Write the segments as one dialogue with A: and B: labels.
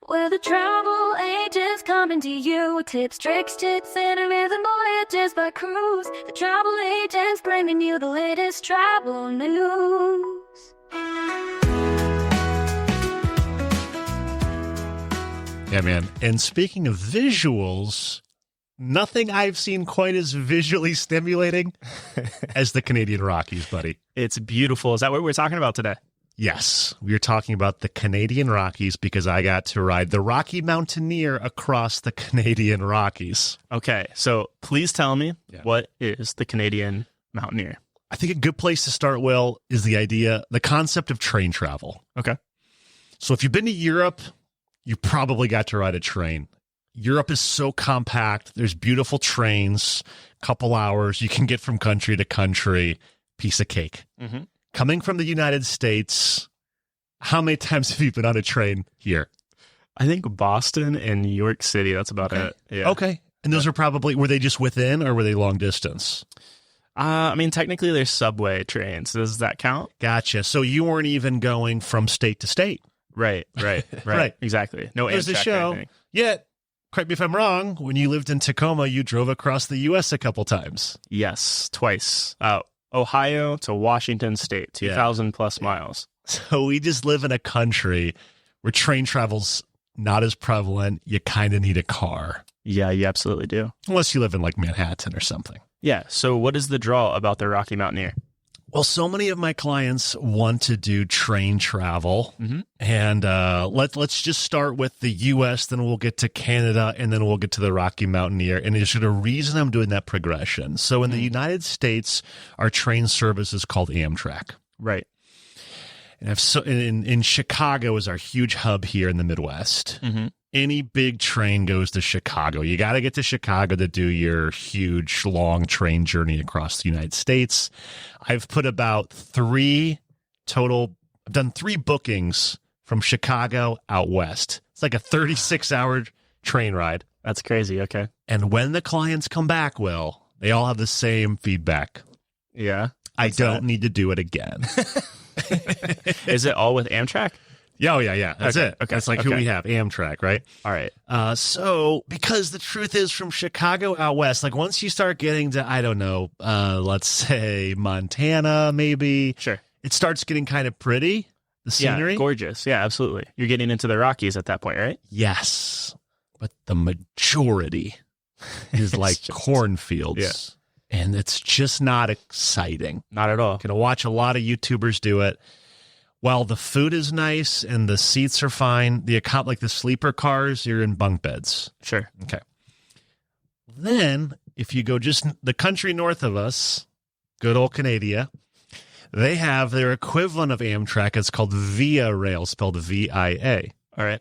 A: Where the travel agents coming to you. Tips, tricks, tips, and rhythm voyages by cruise. The travel agents bringing you the latest travel news.
B: Yeah, man. And speaking of visuals, nothing I've seen quite as visually stimulating as the Canadian Rockies, buddy.
C: It's beautiful. Is that what we're talking about today?
B: Yes, we are talking about the Canadian Rockies because I got to ride the Rocky Mountaineer across the Canadian Rockies.
C: Okay, so please tell me, what is the Canadian Mountaineer?
B: I think a good place to start, Will, is the concept of train travel.
C: Okay.
B: So if you've been to Europe, you probably got to ride a train. Europe is so compact. There's beautiful trains, couple hours. You can get from country to country, piece of cake.
C: Mm-hmm.
B: Coming from the United States, how many times have you been on a train here?
C: I think Boston and New York City. That's about it. Yeah.
B: Okay. And those are probably, were they just within or were they long distance?
C: I mean, technically there's subway trains. Does that count?
B: Gotcha. So you weren't even going from state to state.
C: Right.
B: Right.
C: Exactly. No
B: There's
C: Amtrak
B: a show.
C: or anything.
B: Yet, correct me if I'm wrong, when you lived in Tacoma, you drove across the U.S. a couple times.
C: Yes, twice. Ohio to Washington State, 2,000 plus miles.
B: So we just live in a country where train travel's not as prevalent. You kind of need a car.
C: Yeah, you absolutely do.
B: Unless you live in like Manhattan or something.
C: Yeah. So what is the draw about the Rocky Mountaineer?
B: Well, so many of my clients want to do train travel.
C: Mm-hmm.
B: And let's just start with the U.S., then we'll get to Canada, and then we'll get to the Rocky Mountaineer. And there's a reason I'm doing that progression. So in the United States, our train service is called Amtrak.
C: Right.
B: And in Chicago is our huge hub here in the Midwest.
C: Mm-hmm.
B: Any big train goes to Chicago. You got to get to Chicago to do your huge, long train journey across the United States. I've put about I've done 3 bookings from Chicago out west. It's like a 36-hour train ride.
C: That's crazy. Okay.
B: And when the clients come back, Will, they all have the same feedback.
C: Yeah.
B: I don't need to do it again.
C: Is it all with Amtrak?
B: Yeah. That's it.
C: Okay.
B: That's like who we have, Amtrak, right?
C: All right.
B: So because the truth is from Chicago out west, like once you start getting to, I don't know, let's say Montana, maybe.
C: Sure.
B: It starts getting kind of pretty, the scenery.
C: Yeah, gorgeous. Yeah, absolutely. You're getting into the Rockies at that point, right?
B: Yes. But the majority is like cornfields.
C: Yeah.
B: And it's just not exciting.
C: Not at all.
B: Going to watch a lot of YouTubers do it. While the food is nice and the seats are fine, like the sleeper cars, you're in bunk beds.
C: Sure.
B: Okay. Then, if you go just the country north of us, good old Canada, they have their equivalent of Amtrak. It's called Via Rail, spelled V-I-A.
C: All right.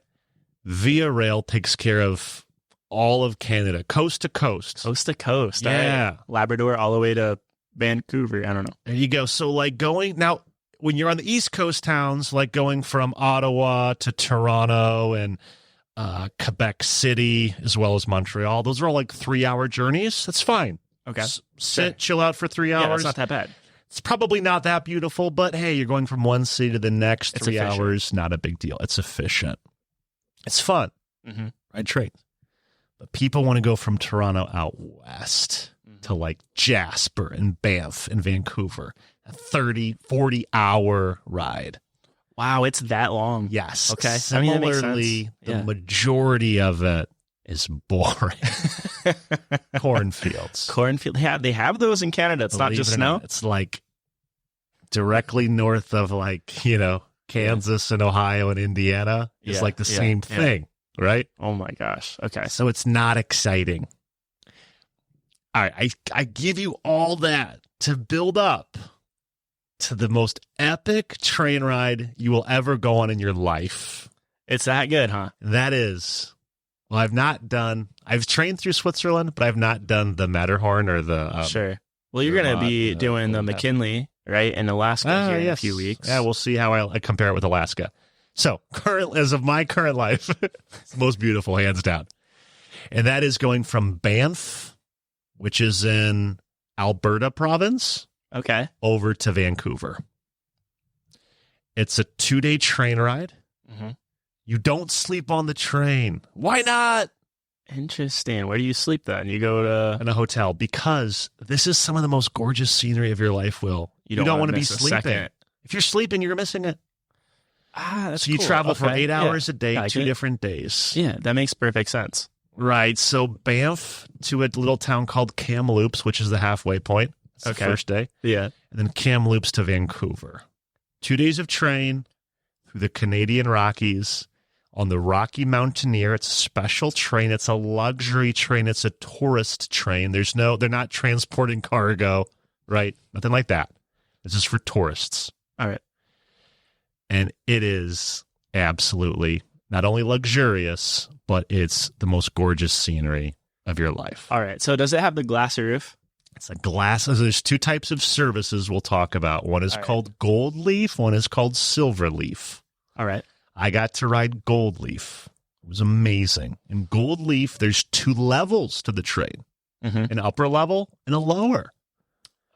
B: Via Rail takes care of all of Canada, coast to coast.
C: Coast to coast.
B: Yeah.
C: Right. Labrador all the way to Vancouver. I don't know.
B: There you go. So, like now, when you're on the East Coast towns, like going from Ottawa to Toronto and Quebec City, as well as Montreal, those are all like 3-hour journeys. That's fine.
C: Okay.
B: Sit, chill out for 3 hours.
C: Yeah, that's not that bad.
B: It's probably not that beautiful, but hey, you're going from one city to the next.
C: It's
B: 3
C: efficient.
B: hours, not a big deal. It's efficient. It's fun.
C: Mm-hmm.
B: Ride trains. But people want to go from Toronto out west to like Jasper and Banff and Vancouver. A 30, 40-hour ride.
C: Wow, it's that long.
B: Yes.
C: Okay.
B: Similarly, the majority of it is boring. Cornfields.
C: Cornfield. They have those in Canada. It's not just snow.
B: It's like directly north of Kansas and Ohio and Indiana. It's like the same thing, right?
C: Oh my gosh. Okay.
B: So it's not exciting. All right. I give you all that to build up to the most epic train ride you will ever go on in your life.
C: It's that good, huh?
B: That is. Well, I've trained through Switzerland, but I've not done the Matterhorn or the...
C: sure. Well, you're going to be doing the McKinley, right, in Alaska here in a few weeks.
B: Yeah, we'll see how I compare it with Alaska. So, as of my current life, it's the most beautiful, hands down. And that is going from Banff, which is in Alberta province,
C: okay,
B: over to Vancouver. It's a 2-day train ride.
C: Mm-hmm.
B: You don't sleep on the train. Why not?
C: Interesting. Where do you sleep then? You go to...
B: In a hotel, because this is some of the most gorgeous scenery of your life, Will. You don't want to be sleeping.
C: Second.
B: If you're sleeping, you're missing it.
C: That's
B: So you
C: cool.
B: travel for
C: Okay.
B: 8 hours a day,
C: Like
B: 2
C: it.
B: different days.
C: Yeah, that makes perfect sense.
B: Right. So Banff to a little town called Kamloops, which is the halfway point. It's the first day.
C: Yeah.
B: And then Kamloops to Vancouver. 2 days of train through the Canadian Rockies on the Rocky Mountaineer. It's a special train. It's a luxury train. It's a tourist train. They're not transporting cargo, right? Nothing like that. This is for tourists.
C: All right.
B: And it is absolutely not only luxurious, but it's the most gorgeous scenery of your life.
C: All right. So does it have the glass roof?
B: It's a glass. There's 2 types of services we'll talk about. One is
C: All right.
B: called Gold Leaf. One is called Silver Leaf.
C: All right.
B: I got to ride Gold Leaf. It was amazing. In Gold Leaf, there's 2 levels to the train.
C: Mm-hmm.
B: An upper level and a lower.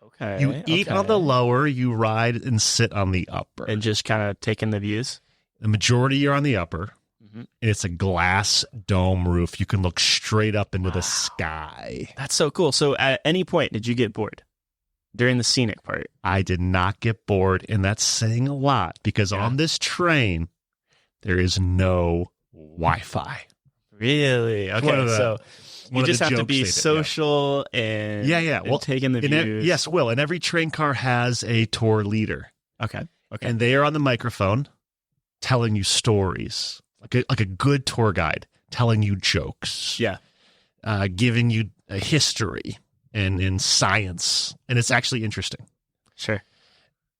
C: Okay.
B: You eat on the lower, you ride and sit on the upper.
C: And just kind of take in the views.
B: The majority you're on the upper.
C: Mm-hmm.
B: And it's a glass dome roof. You can look straight up into the sky.
C: That's so cool. So at any point, did you get bored during the scenic part?
B: I did not get bored, and that's saying a lot because
C: Yeah.
B: on this train, there is no Wi-Fi.
C: Really?
B: One
C: Okay.
B: of the-
C: So you
B: one of
C: just
B: the
C: have to
B: jokes
C: be
B: they did,
C: social and
B: Yeah. Well,
C: take in the views.
B: yes, Will. And every train car has a tour leader,
C: Okay. Okay.
B: and they are on the microphone telling you stories, like a good tour guide telling you jokes,
C: yeah.
B: giving you a history and science, and it's actually interesting.
C: Sure.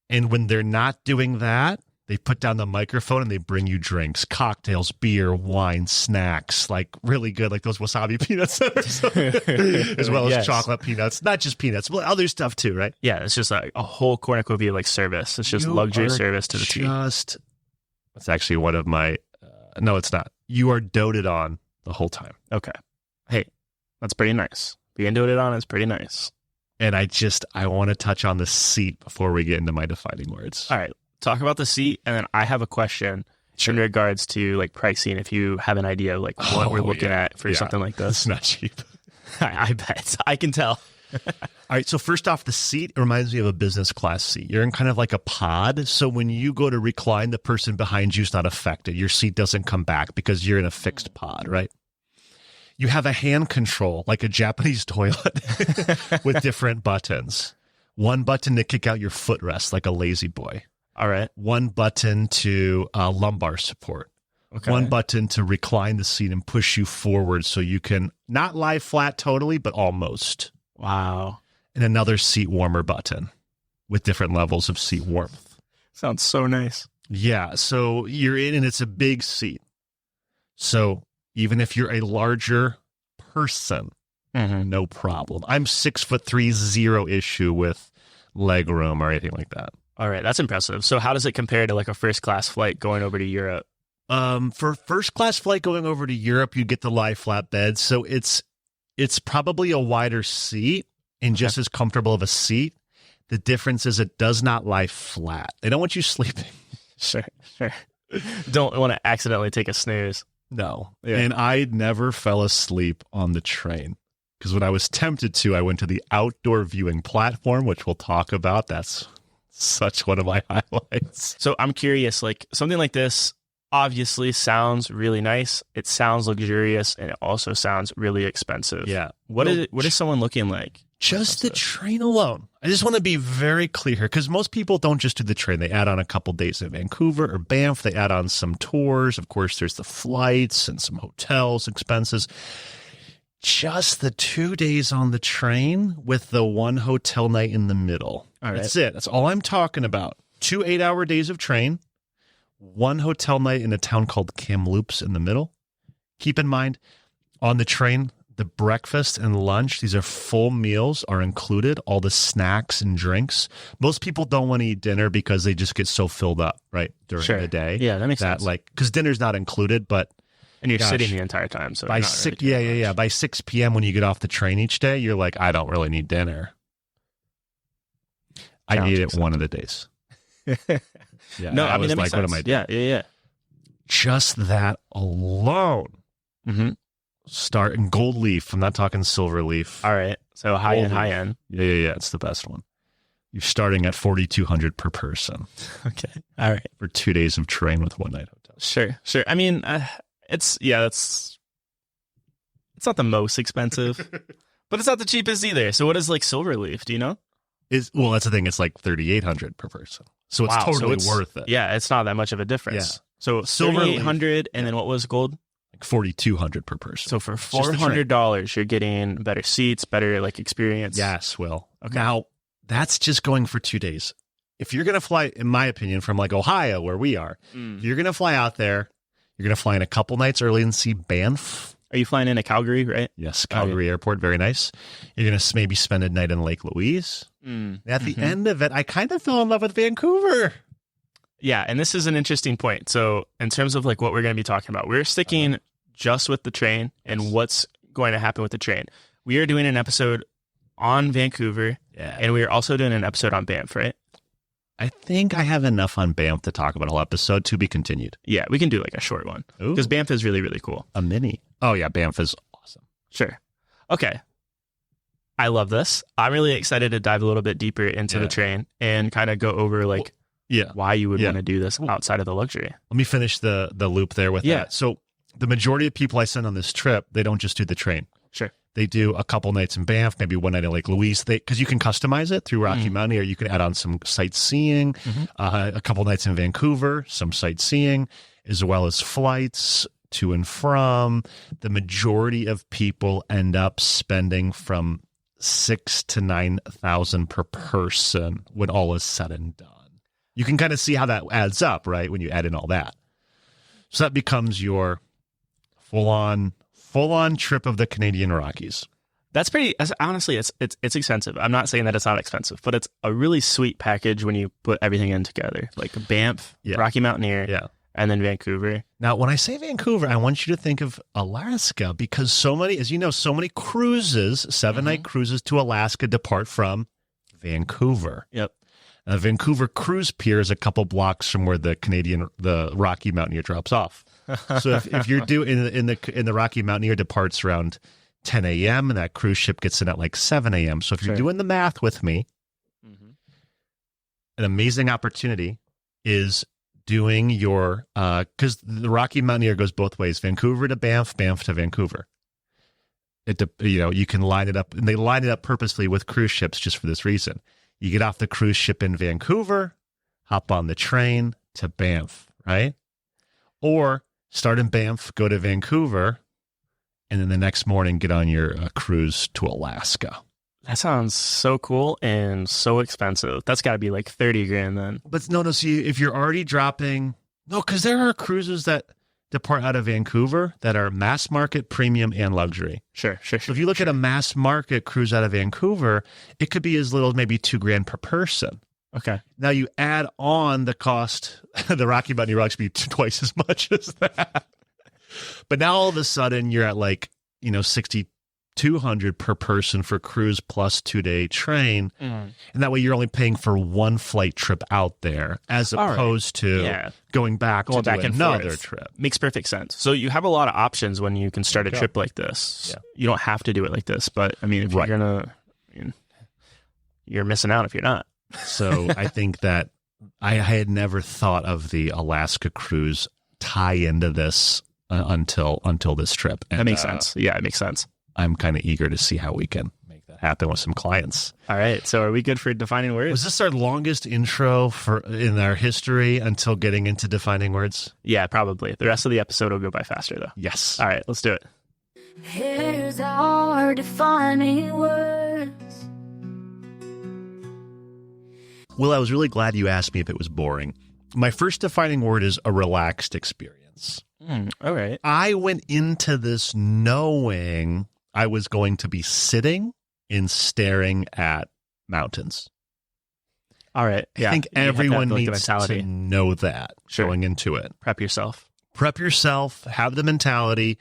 B: And when they're not doing that, they put down the microphone and they bring you drinks, cocktails, beer, wine, snacks, like really good, like those wasabi peanuts, as well as
C: Yes.
B: chocolate peanuts, not just peanuts, but other stuff too, right?
C: Yeah. It's just like a whole cornucopia like service. It's just
B: You
C: luxury
B: are
C: service to the T.
B: It's actually one of my, no, it's not. You are doted on the whole time.
C: Okay. Hey, that's pretty nice. Being doted on is pretty nice.
B: And I want to touch on the seat before we get into my defining words.
C: All right. Talk about the seat, and then I have a question in regards to like pricing. If you have an idea of like what we're looking at for something like this,
B: It's not cheap.
C: I bet I can tell.
B: All right, so first off, the seat reminds me of a business class seat. You're in kind of like a pod. So when you go to recline, the person behind you is not affected. Your seat doesn't come back because you're in a fixed pod, right? You have a hand control, like a Japanese toilet with different buttons. One button to kick out your footrest, like a lazy boy.
C: All right.
B: One button to lumbar support.
C: Okay.
B: One button to recline the seat and push you forward so you can not lie flat totally, but almost.
C: Wow.
B: And another seat warmer button with different levels of seat warmth.
C: Sounds so nice.
B: Yeah, so you're in and it's a big seat. So even if you're a larger person, no problem. I'm 6'3", 0 issue with leg room or anything like that.
C: All right. That's impressive. So how does it compare to like a first class flight going over to Europe?
B: For first class flight going over to Europe, you get the lie flat bed. So it's probably a wider seat and just as comfortable of a seat. The difference is it does not lie flat. They don't want you sleeping.
C: Sure. Don't want to accidentally take a snooze.
B: No.
C: Yeah.
B: And I never fell asleep on the train because when I was tempted to, I went to the outdoor viewing platform, which we'll talk about. That's such one of my highlights.
C: So I'm curious, like something like this obviously sounds really nice. It sounds luxurious, and it also sounds really expensive.
B: Yeah.
C: What is someone looking like?
B: Just the train alone. I just want to be very clear here because most people don't just do the train. They add on a couple days in Vancouver or Banff. They add on some tours. Of course, there's the flights and some hotels expenses. Just the 2 days on the train with the one hotel night in the middle.
C: All right.
B: That's it. That's all I'm talking about. 2 8-hour days of train, one hotel night in a town called Kamloops in the middle. Keep in mind, on the train, the breakfast and lunch, these are full meals, are included, all the snacks and drinks. Most people don't want to eat dinner because they just get so filled up, right, during the day.
C: Yeah, that makes sense.
B: Like, because dinner's not included, but
C: And you're sitting the entire time. So
B: by
C: you're not
B: six,
C: really doing much.
B: By 6 p.m. when you get off the train each day, you're like, I don't really need dinner. I need it one of the days. Yeah,
C: No, I mean,
B: was
C: that
B: like,
C: makes
B: what am
C: sense.
B: I doing?
C: Yeah.
B: just that alone, start in gold leaf. I'm not talking silver leaf.
C: All right. So high
B: Gold
C: end,
B: leaf.
C: high end.
B: Yeah. It's the best one. You're starting at $4,200 per person
C: Okay. All right.
B: for 2 days of terrain with 1 night hotel.
C: Sure. I mean, it's not the most expensive, but it's not the cheapest either. So what is like Silverleaf? Do you know?
B: Well, that's the thing. It's like $3,800 per person, so it's
C: Wow, so
B: totally
C: it's-
B: worth it.
C: Yeah, it's not that much of a difference.
B: Yeah.
C: So
B: Silverleaf.
C: 3,800, and then what was gold?
B: Like $4,200 per person.
C: So for
B: just the train.
C: $400, you're getting better seats, better like experience.
B: Yes, Will.
C: Okay.
B: Now, that's just going for 2 days. If you're going to fly, in my opinion, from like Ohio, where we are, if you're going to fly out there, you're going to fly in a couple nights early and see Banff.
C: Are you flying into Calgary, right?
B: Yes, Calgary Airport. Very nice. You're going to maybe spend a night in Lake Louise. At the end of it, I kind of fell in love with Vancouver.
C: Yeah, and this is an interesting point. So in terms of like what we're going to be talking about, we're sticking just with the train and what's going to happen with the train. We are doing an episode on Vancouver, and we are also doing an episode on Banff, right?
B: I think I have enough on Banff to talk about a whole episode, to be continued.
C: Yeah, we can do like a short one
B: Ooh.
C: because Banff is really, really cool.
B: A mini. Oh, yeah, Banff is awesome.
C: Sure. Okay. I love this. I'm really excited to dive a little bit deeper into the train and kind of go over like why you would want to do this outside of the luxury.
B: Let me finish the loop there with that. So the majority of people I send on this trip, they don't just do the train.
C: Sure.
B: They do a couple nights in Banff, maybe 1 night in Lake Louise, because you can customize it through Rocky Mountaineer. You can add on some sightseeing, a couple nights in Vancouver, some sightseeing, as well as flights to and from. The majority of people end up spending from $6,000 to $9,000 per person when all is said and done. You can kind of see how that adds up, right? When you add in all that. So that becomes your full-on trip of the Canadian Rockies.
C: That's pretty. Honestly, it's expensive. I'm not saying that it's not expensive, but it's a really sweet package when you put everything in together, like Banff, Rocky Mountaineer, and then Vancouver.
B: Now, when I say Vancouver, I want you to think of Alaska because so many, as you know, so many cruises, 7-night cruises to Alaska depart from Vancouver.
C: Yep.
B: Vancouver Cruise Pier is a couple blocks from where the Rocky Mountaineer drops off. So if you're in the Rocky Mountaineer departs around 10 a.m. and that cruise ship gets in at like 7 a.m. So if you're doing the math with me, an amazing opportunity is doing your because the Rocky Mountaineer goes both ways, Vancouver to Banff, Banff to Vancouver. You can line it up, and they line it up purposely with cruise ships just for this reason. You get off the cruise ship in Vancouver, hop on the train to Banff, right? Or start in Banff, go to Vancouver, and then the next morning get on your cruise to Alaska.
C: That sounds so cool and so expensive. That's got to be like 30 grand then.
B: But no, see, if you're already dropping... No, because there are cruises that depart out of Vancouver that are mass market, premium, and luxury.
C: Sure.
B: So if you look at a mass market cruise out of Vancouver, it could be as little as maybe $2,000 per person.
C: Okay.
B: Now you add on the cost, the Rocky Mountaineer rocks be twice as much as that. But now all of a sudden you're at like, $6,200 per person for cruise plus 2-day train. And that way you're only paying for one flight trip out there as opposed to going back to do another trip.
C: Makes perfect sense. So you have a lot of options when you can start a trip like this. Yeah. You don't have to do it like this, but I mean, if you're gonna, you're missing out if you're not.
B: So I think that I had never thought of the Alaska cruise tie into this until this trip. And,
C: that makes sense. Yeah, it makes sense.
B: I'm kind of eager to see how we can make that happen with some clients.
C: All right. So are we good for defining words?
B: Was this our longest intro in our history until getting into defining words?
C: Yeah, probably. The rest of the episode will go by faster though.
B: Yes.
C: All right, let's do it.
A: Here's our defining words.
B: Will, I was really glad you asked me if it was boring. My first defining word is a relaxed experience.
C: All right.
B: I went into this knowing I was going to be sitting and staring at mountains.
C: All right. Yeah.
B: I think everyone needs to know that going into it.
C: Prep yourself,
B: have the mentality,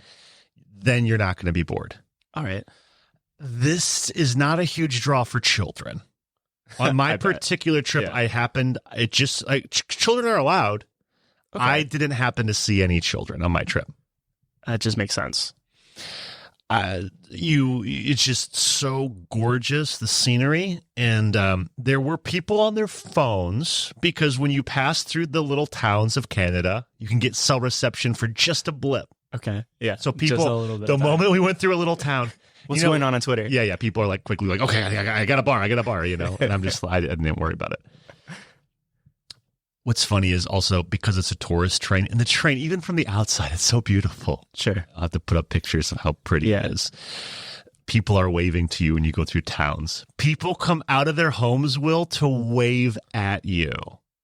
B: then you're not going to be bored.
C: All right.
B: This is not a huge draw for children. On my particular trip, children are allowed.
C: Okay.
B: I didn't happen to see any children on my trip.
C: That just makes sense.
B: It's just so gorgeous, the scenery. And there were people on their phones because when you pass through the little towns of Canada, you can get cell reception for just a blip.
C: Okay. Yeah.
B: So
C: Just a
B: people,
C: little bit
B: the
C: of time.
B: moment we went through a little town,
C: What's going on Twitter?
B: Yeah. People are like quickly like, okay, I got a bar, and I'm just, I didn't worry about it. What's funny is also because it's a tourist train, and the train, even from the outside, it's so beautiful.
C: Sure.
B: I'll have to put up pictures of how pretty it is. People are waving to you when you go through towns. People come out of their homes, Will, to wave at you.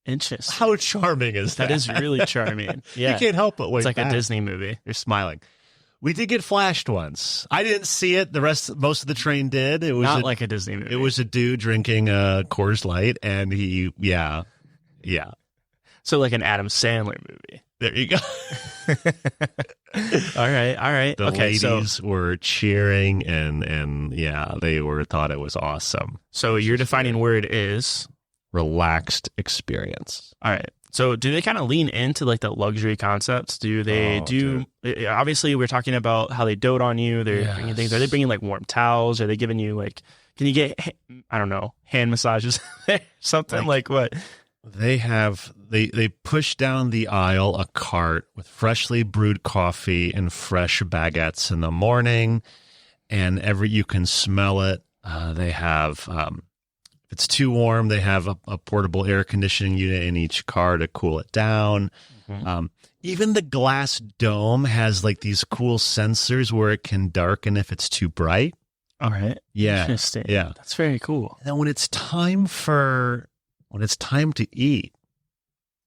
C: Interesting.
B: How charming is that?
C: That is really charming. Yeah.
B: You can't help but wave
C: It's like
B: back.
C: a Disney movie.
B: They're smiling. We did get flashed once. I didn't see it. Most of the train did. It was
C: Not like a Disney movie.
B: It was a dude drinking a Coors Light, and yeah.
C: So like an Adam Sandler movie.
B: There you go.
C: All right.
B: The
C: Okay,
B: ladies were cheering, and they thought it was awesome.
C: so your defining word is,
B: Relaxed experience.
C: all right. So do they kind of lean into like the luxury concepts? Do they obviously we're talking about how they dote on you. They're bringing things. Are they bringing like warm towels? Are they giving you like, can you get, I don't know, hand massages? Something like what?
B: They have they push down the aisle a cart with freshly brewed coffee and fresh baguettes in the morning, and you can smell it. They have if it's too warm, they have a portable air conditioning unit in each car to cool it down. Mm-hmm. Even the glass dome has like these cool sensors where it can darken if it's too bright.
C: All right.
B: Yeah.
C: Interesting.
B: Yeah.
C: That's very cool.
B: And then when it's time to eat,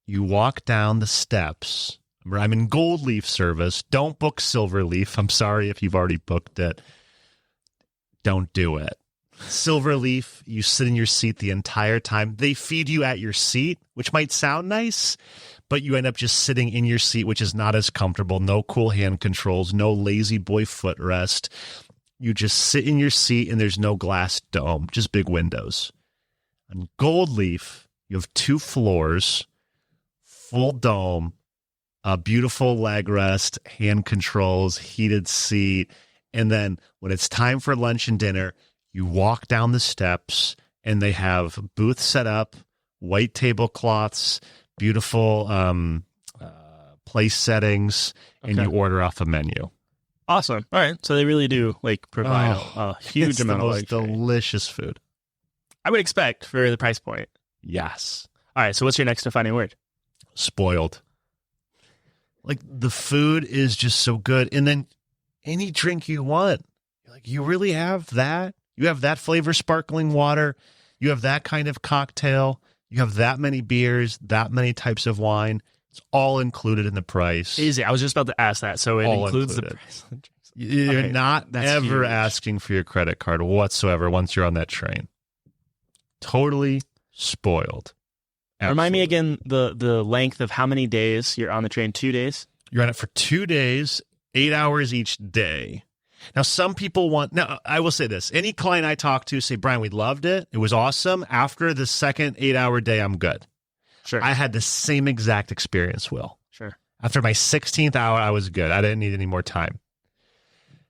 B: you walk down the steps. Remember, I'm in gold leaf service. Don't book silver leaf. I'm sorry if you've already booked it. Don't do it. Silver leaf, you sit in your seat the entire time. They feed you at your seat, which might sound nice, but you end up just sitting in your seat, which is not as comfortable. No cool hand controls, no lazy boy footrest. You just sit in your seat, and there's no glass dome, just big windows. On gold leaf, you have 2 floors, full dome, a beautiful leg rest, hand controls, heated seat. And then when it's time for lunch and dinner, you walk down the steps, and they have booths set up, white tablecloths, beautiful place settings, and you order off a menu.
C: Awesome. All right. So they really do like provide a huge amount of
B: most
C: luxury.
B: delicious food.
C: I would expect for the price point.
B: Yes.
C: All right. So what's your next defining word?
B: Spoiled. Like the food is just so good. And then any drink you want, you're like, you really have that? You have that flavor sparkling water. You have that kind of cocktail. You have that many beers, that many types of wine. It's all included in the price.
C: Easy. I was just about to ask that. So it
B: All
C: includes
B: included.
C: the price.
B: You're
C: Okay,
B: not
C: that's
B: ever
C: huge.
B: asking for your credit card whatsoever once you're on that train. Totally spoiled.
C: Remind me
B: Absolutely.
C: again the length of how many days you're on the train. 2 days?
B: You're on it for 2 days, 8 hours each day. Now, some people now, I will say this. Any client I talk to say, Brian, we loved it. It was awesome. After the second 8-hour day, I'm good.
C: Sure.
B: I had the same exact experience, Will.
C: Sure.
B: After my 16th hour, I was good. I didn't need any more time.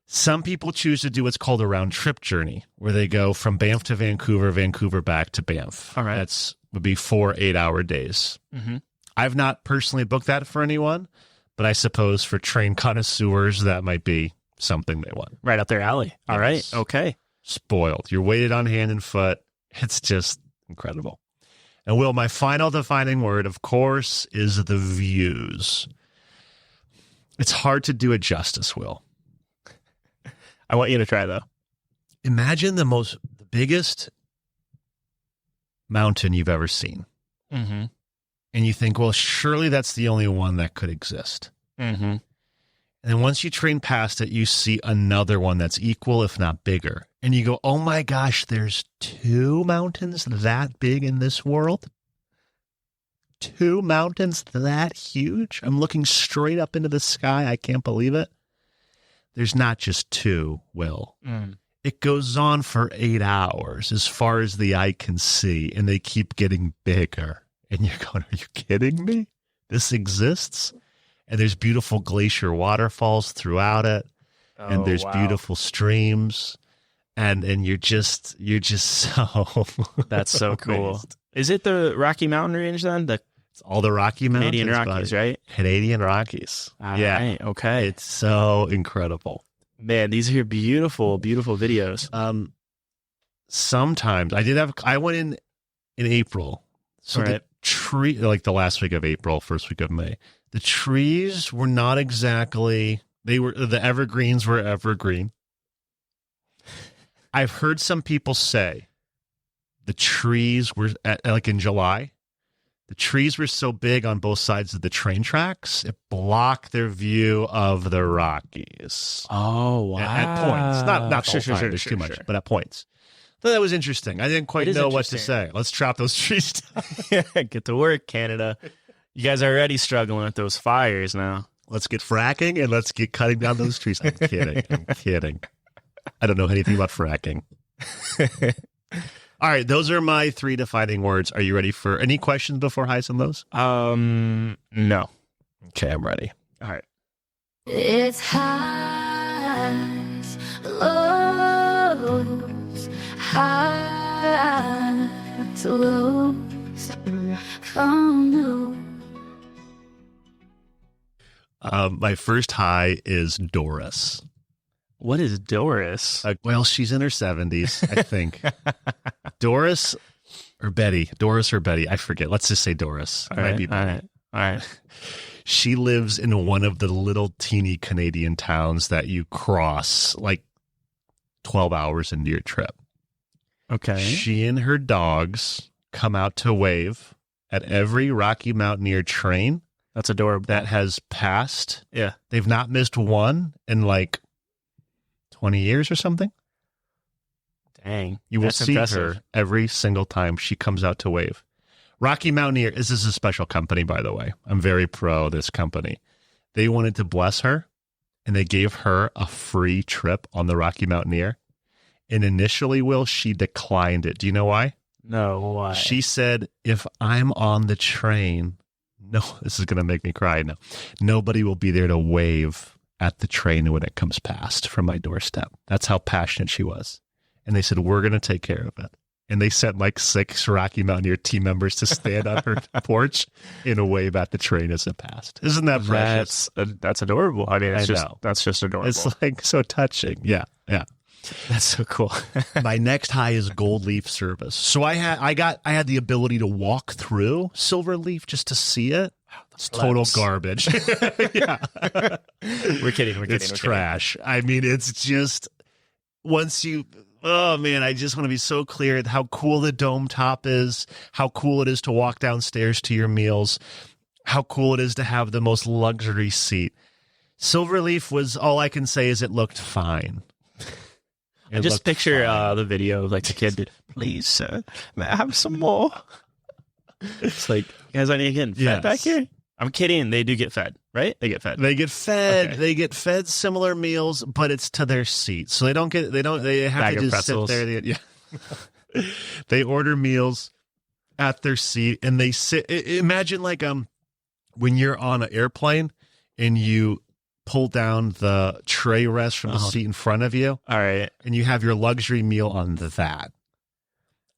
B: Some people choose to do what's called a round trip journey, where they go from Banff to Vancouver, Vancouver back to Banff.
C: All right.
B: Would be 4 8-hour days.
C: Mm-hmm.
B: I've not personally booked that for anyone, but I suppose for train connoisseurs, that might be something they want.
C: Right up their alley. All right.
B: Yes.
C: Okay.
B: Spoiled. You're weighted on hand and foot. It's just incredible. And Will, my final defining word, of course, is the views. It's hard to do it justice, Will.
C: I want you to try though.
B: Imagine the biggest mountain you've ever seen.
C: Mm-hmm.
B: And you think, well, surely that's the only one that could exist.
C: Mm-hmm.
B: And then once you train past it, you see another one that's equal, if not bigger. And you go, oh my gosh, there's 2 mountains that big in this world? 2 mountains that huge? I'm looking straight up into the sky. I can't believe it. There's not just 2, Will.
C: Mm.
B: It goes on for 8 hours as far as the eye can see, and they keep getting bigger. And you're going, are you kidding me? this exists, and there's beautiful glacier waterfalls throughout it, and there's beautiful streams, and you're just so
C: that's so cool.
B: amazed.
C: Is it the Rocky Mountain Range then? The
B: It's all the Rocky Mountains,
C: Canadian Rockies,
B: buddy.
C: right?
B: Canadian Rockies. Yeah,
C: Right, okay.
B: it's so incredible.
C: Man, these are beautiful, beautiful videos.
B: Sometimes I went in April, so
C: Right.
B: the tree, like the last week of April, first week of May, the trees were not exactly, the evergreens were evergreen. I've heard some people say the trees were like in July, the trees were so big on both sides of the train tracks, it blocked their view of the Rockies.
C: Oh, wow.
B: At points, not the whole time, there's too much,
C: sure.
B: but at points. So that was interesting. I didn't quite
C: It is
B: know what to
C: interesting.
B: say. Let's chop those trees down.
C: Get to work, Canada. You guys are already struggling with those fires now.
B: Let's get fracking and let's get cutting down those trees. I'm kidding. I'm kidding. I don't know anything about fracking. All right, those are my 3 defining words. Are you ready for any questions before highs and lows?
C: No.
B: Okay, I'm ready.
C: All right.
A: It's highs, lows, highs, lows. Oh no.
B: My first high is Doris.
C: What is Doris?
B: Well, she's in her 70s, I think. Doris or Betty. I forget. Let's just say Doris.
C: All
B: Might
C: right,
B: be Betty.
C: all right.
B: She lives in one of the little teeny Canadian towns that you cross like 12 hours into your trip.
C: Okay.
B: She and her dogs come out to wave at every Rocky Mountaineer train
C: That's adorable.
B: that has passed.
C: Yeah.
B: They've not missed one in like 20 years or something.
C: Dang.
B: You will
C: That's
B: see
C: impressive.
B: her every single time she comes out to wave. Rocky Mountaineer, this is a special company, by the way. I'm very pro this company. They wanted to bless her, and they gave her a free trip on the Rocky Mountaineer. And initially, Will, she declined it. Do you know why?
C: No, why?
B: She said, if I'm on the train, no, this is going to make me cry now. Nobody will be there to wave at the train when it comes past from my doorstep. That's how passionate she was. And they said, we're going to take care of it. And they sent like 6 Rocky Mountaineer team members to stand on her porch and wave at the train as it passed. Isn't that precious?
C: That's adorable. I mean,
B: I know.
C: That's just adorable.
B: It's like so touching. Yeah. Yeah.
C: That's so cool.
B: My next high is Gold Leaf service. So I had the ability to walk through Silver Leaf just to see it. It's total garbage. Yeah.
C: We're kidding.
B: It's trash. I mean, it's just once you, oh man, I just want to be so clear at how cool the dome top is, how cool it is to walk downstairs to your meals, how cool it is to have the most luxury seat. Silverleaf was, all I can say is it looked fine.
C: I just picture the video of like the kid, please, sir, may I have some more? It's like, guys, I need to get fed
B: Yes.
C: back here. I'm kidding. They do get fed, right? They get fed.
B: They get fed.
C: Okay.
B: They get fed similar meals, but it's to their seat. So they have
C: Bag
B: to
C: of
B: just sit
C: pretzels.
B: there. Yeah. They order meals at their seat and they sit. Imagine like when you're on an airplane and you pull down the tray rest from the seat in front of you
C: All right.
B: and you have your luxury meal on that.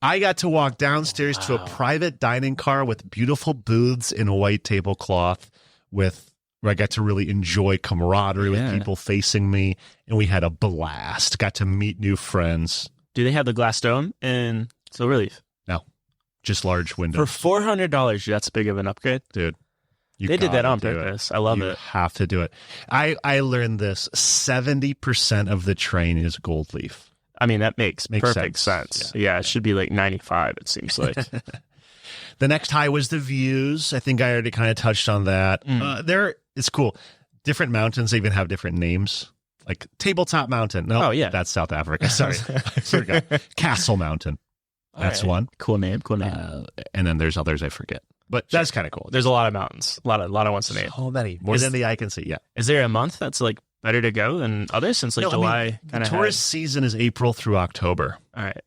B: I got to walk downstairs to a private dining car with beautiful booths and a white tablecloth where I got to really enjoy camaraderie with people facing me, and we had a blast. Got to meet new friends.
C: Do they have the glass dome in Silverleaf?
B: No, just large windows.
C: For $400, that's big of an upgrade.
B: Dude,
C: They did that
B: gotta
C: on
B: do it.
C: purpose. I love
B: You
C: it.
B: have to do it. I learned this. 70% of the train is Gold Leaf.
C: I mean, that makes perfect
B: sense.
C: sense. Yeah, it should be like 95, it seems like.
B: The next high was the views. I think I already kind of touched on that. It's cool. Different mountains even have different names, like Tabletop Mountain. No, that's South Africa. Sorry, I forgot. Castle Mountain. That's one.
C: Cool name.
B: And then there's others I forget, but that's kind of cool.
C: There's a lot of mountains, a lot of ones to name.
B: So many, more than the eye can see. Yeah.
C: Is there a month that's like better to go than others since like July kind
B: the
C: of
B: tourist season is April through October.
C: All right.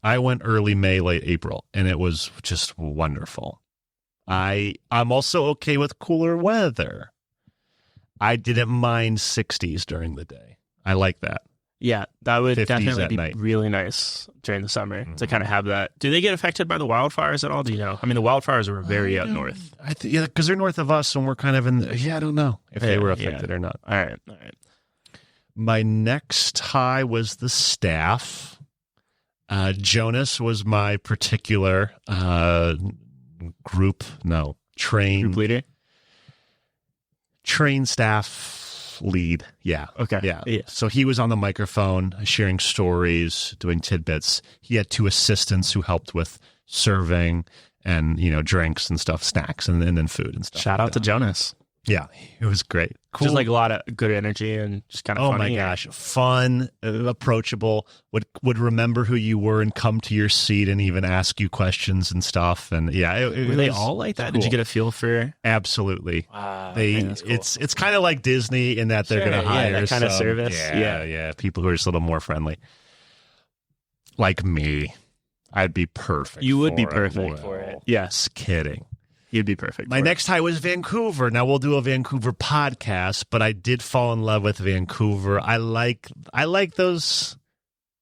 B: I went early May, late April, and it was just wonderful. I'm also okay with cooler weather. I didn't mind 60s during the day. I like that.
C: Yeah, that would
B: 50s
C: definitely
B: at
C: be
B: night.
C: really nice during the summer to kind of have that. Do they get affected by the wildfires at all? Do you know? I mean, the wildfires were very up north.
B: Yeah, because they're north of us, and we're kind of in. I don't know if they were affected or not.
C: All right.
B: My next high was the staff. Jonas was my particular train
C: leader,
B: train staff lead. Yeah.
C: Okay.
B: Yeah. So he was on the microphone sharing stories, doing tidbits. He had 2 assistants who helped with serving and, drinks and stuff, snacks and then food and stuff.
C: Shout out to Jonas.
B: Yeah, it was great. Cool.
C: Just like a lot of good energy and just kind of
B: oh
C: funny.
B: My gosh, fun, approachable, would remember who you were and come to your seat and even ask you questions and stuff. And yeah,
C: were they all like that?
B: Cool.
C: Did you get a feel for?
B: Absolutely.
C: Wow,
B: that's cool. It's kind of like Disney in that they're going to hire
C: that kind of service.
B: Yeah, people who are just a little more friendly. Like me, I'd be perfect.
C: You would be perfect for it. Yes,
B: kidding.
C: You'd be perfect.
B: My next high was Vancouver. Now we'll do a Vancouver podcast, but I did fall in love with Vancouver. I like those.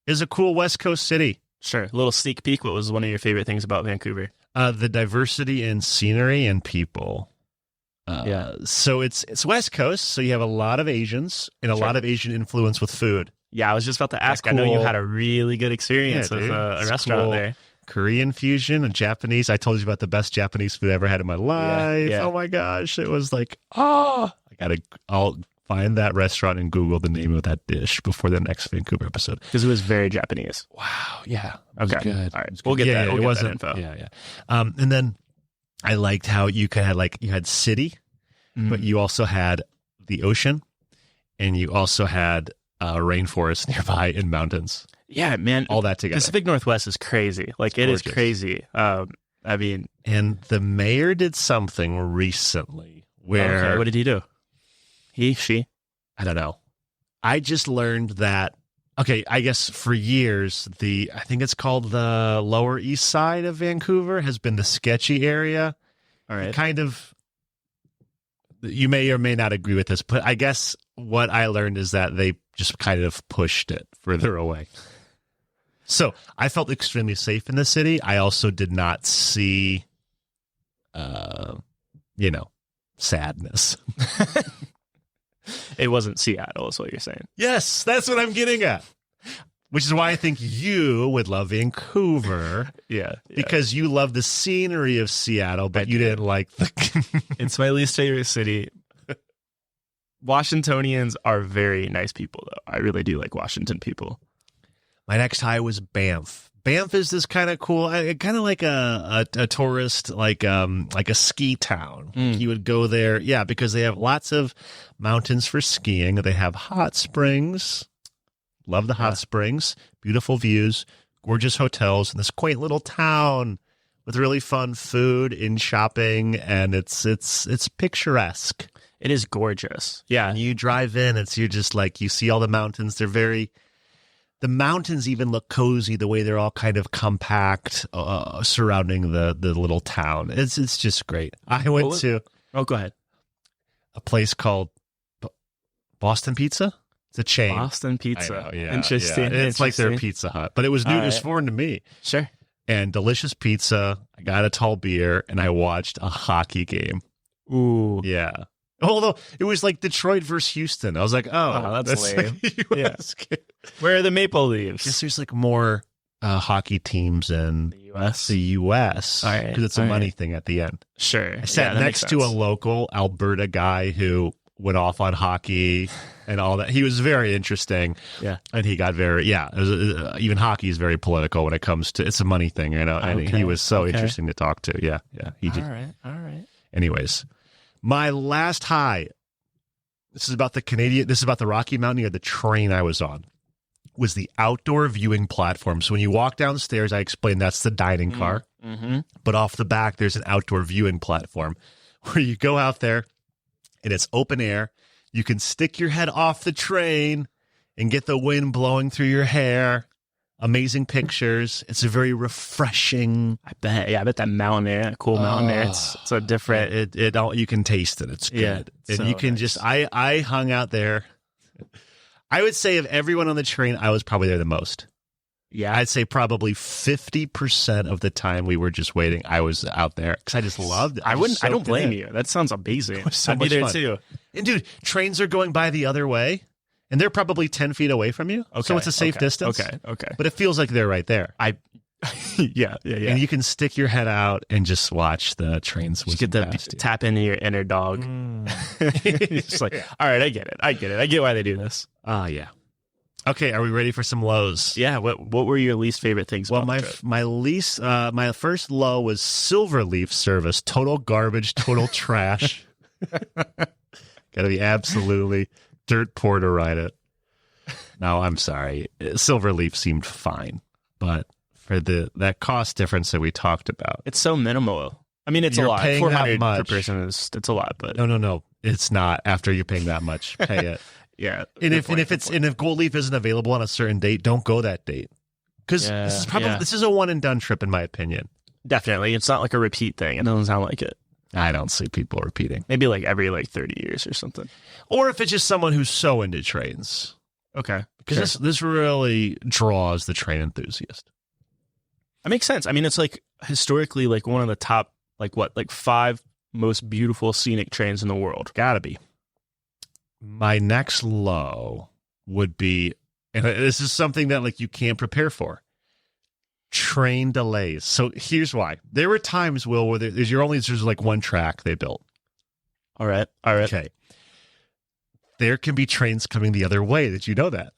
B: It's a cool West Coast city.
C: Sure. A little sneak peek. What was one of your favorite things about Vancouver?
B: The diversity in scenery and people. So it's West Coast, so you have a lot of Asians and a lot of Asian influence with food.
C: Yeah, I was just about to ask.
B: Cool.
C: I know you had a really good experience with a restaurant there.
B: Korean fusion and Japanese. I told you about the best Japanese food I ever had in my life. Yeah. Oh my gosh. It was like, I'll find that restaurant and Google the name of that dish before the next Vancouver episode.
C: Because it was very Japanese.
B: Wow. Yeah.
C: Okay.
B: Good.
C: All right. We'll get that. We'll get that info.
B: Yeah. And then I liked how you had city, but you also had the ocean and you also had rainforest nearby and mountains.
C: Yeah, man.
B: All that together.
C: Pacific Northwest is crazy. Like, it is crazy. And
B: the mayor did something recently where...
C: Okay, what did he do? She?
B: I don't know. I just learned that... Okay, I guess for years, I think it's called the Lower East Side of Vancouver has been the sketchy area.
C: All right.
B: Kind of... You may or may not agree with this, but I guess what I learned is that they just kind of pushed it further away. So I felt extremely safe in the city. I also did not see, sadness.
C: It wasn't Seattle, is what you're saying.
B: Yes, that's what I'm getting at. Which is why I think you would love Vancouver.
C: Yeah.
B: Because you love the scenery of Seattle, but you didn't like the...
C: It's my least favorite city. Washingtonians are very nice people, though. I really do like Washington people.
B: My next high was Banff. Banff is this kind of cool, kind of like a tourist, like a ski town. You would go there, because they have lots of mountains for skiing. They have hot springs. Love the hot springs. Beautiful views, gorgeous hotels, and this quaint little town with really fun food and shopping, and it's picturesque.
C: It is gorgeous. Yeah.
B: And you drive in, you're just like, you see all the mountains. The mountains even look cozy the way they're all kind of compact surrounding the little town. It's just great. I went to...
C: Oh, go ahead.
B: A place called Boston Pizza. It's a chain.
C: Boston Pizza.
B: I know,
C: Interesting.
B: Yeah. It's like their Pizza Hut, but it was new. It was foreign to me.
C: Sure.
B: And delicious pizza. I got a tall beer and I watched a hockey game.
C: Ooh.
B: Yeah. Although it was like Detroit versus Houston. I was like,
C: that's lame.
B: Like US game.
C: Where are the Maple Leafs?
B: I guess there's like more hockey teams in
C: the U.S.
B: Because it's a money thing at the end.
C: Sure.
B: I sat next to a local Alberta guy who went off on hockey and all that. He was very interesting.
C: Yeah.
B: And he got even hockey is very political when it comes to, it's a money thing, and he was so interesting to talk to. Yeah. He did.
C: All right.
B: Anyways, my last high, this is about the Rocky Mountain, or the train I was on, was the outdoor viewing platform. So when you walk downstairs, I explained that's the dining car.
C: Mm-hmm.
B: But off the back, there's an outdoor viewing platform where you go out there and it's open air. You can stick your head off the train and get the wind blowing through your hair Amazing pictures. It's a very refreshing.
C: I bet. Yeah, I bet that Mountaineer, cool Mountaineer. It's a different.
B: It all, you can taste it. It's good.
C: Yeah,
B: and
C: so
B: you can
C: nice.
B: just. I hung out there. I would say of everyone on the train, I was probably there the most.
C: Yeah,
B: I'd say probably 50% of the time we were just waiting, I was out there because I just loved it.
C: I wouldn't. I don't blame
B: you.
C: you. That sounds amazing.
B: So
C: I'd be
B: much
C: there
B: fun.
C: too.
B: And dude, trains are going by the other way, and they're probably 10 feet away from you.
C: Okay,
B: So it's a safe distance.
C: Okay.
B: But it feels like they're right there.
C: Yeah.
B: And you can stick your head out and just watch the trains.
C: Just get to tap into your inner dog. It's like, all right, I get it. I get why they do this.
B: Yeah. Okay, are we ready for some lows?
C: Yeah. What were your least favorite things?
B: Well,
C: about the trip?
B: my first low was Silverleaf service. Total garbage, total trash. Got to be absolutely dirt poor to ride it. No, I'm sorry. Silverleaf seemed fine, but for that cost difference that we talked about,
C: It's so minimal. I mean, it's
B: You're
C: a lot.
B: paying that
C: 400 per
B: much.
C: person it's a lot, but
B: no, it's not. After you're paying that much, pay it.
C: yeah.
B: And if Gold Leaf isn't available on a certain date, don't go that date because this is a one and done trip in my opinion.
C: Definitely, it's not like a repeat thing. It doesn't sound like it.
B: I don't see people repeating,
C: Maybe like every 30 years or something.
B: or if it's just someone who's so into trains.
C: Okay,
B: Because this really draws the train enthusiast.
C: that makes sense. I mean, it's like historically like one of the top 5 most beautiful scenic trains in the world.
B: Gotta be. My next low would be, and this is something that like you can't prepare for, train delays. So here's why. There were times, Will, where there's like one track they built.
C: All right.
B: Okay. There can be trains coming the other way. Did you know that?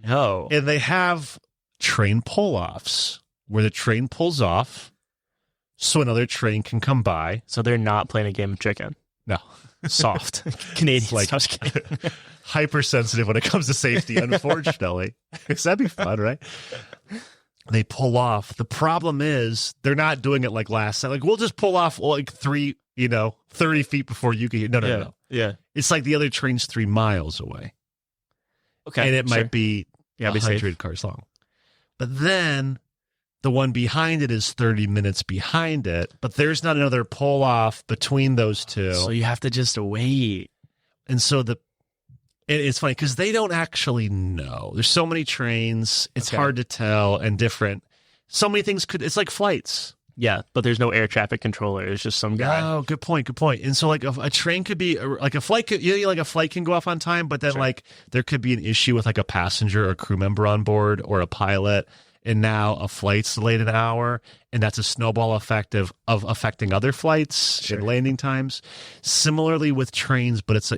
C: No.
B: And they have train pull-offs where the train pulls off so another train can come by.
C: So they're not playing a game of chicken.
B: No.
C: Soft. Canadians.
B: Like-
C: I was kidding.
B: Hypersensitive when it comes to safety, unfortunately. Because that'd be fun, right? They pull off. The problem is they're not doing it like last time. Like, we'll just pull off like 30 feet before you get. No.
C: Yeah.
B: It's like the other train's 3 miles away.
C: Okay.
B: And it
C: sure.
B: might be
C: Yeah, be safe.
B: 100 cars long. But then the one behind it is 30 minutes behind it, but there's not another pull off between those two.
C: So you have to just wait.
B: And so it's funny because they don't actually know. There's so many trains. It's
C: Okay.
B: hard to tell and different. So many things it's like flights.
C: Yeah, but there's no air traffic controller. It's just some guy.
B: Oh, good point. And so like a train could be like a flight like a flight can go off on time, but then
C: Sure.
B: like there could be an issue with like a passenger or crew member on board or a pilot. And now a flight's delayed an hour, and that's a snowball effect of affecting other flights
C: Sure.
B: and landing times. Similarly with trains, but it's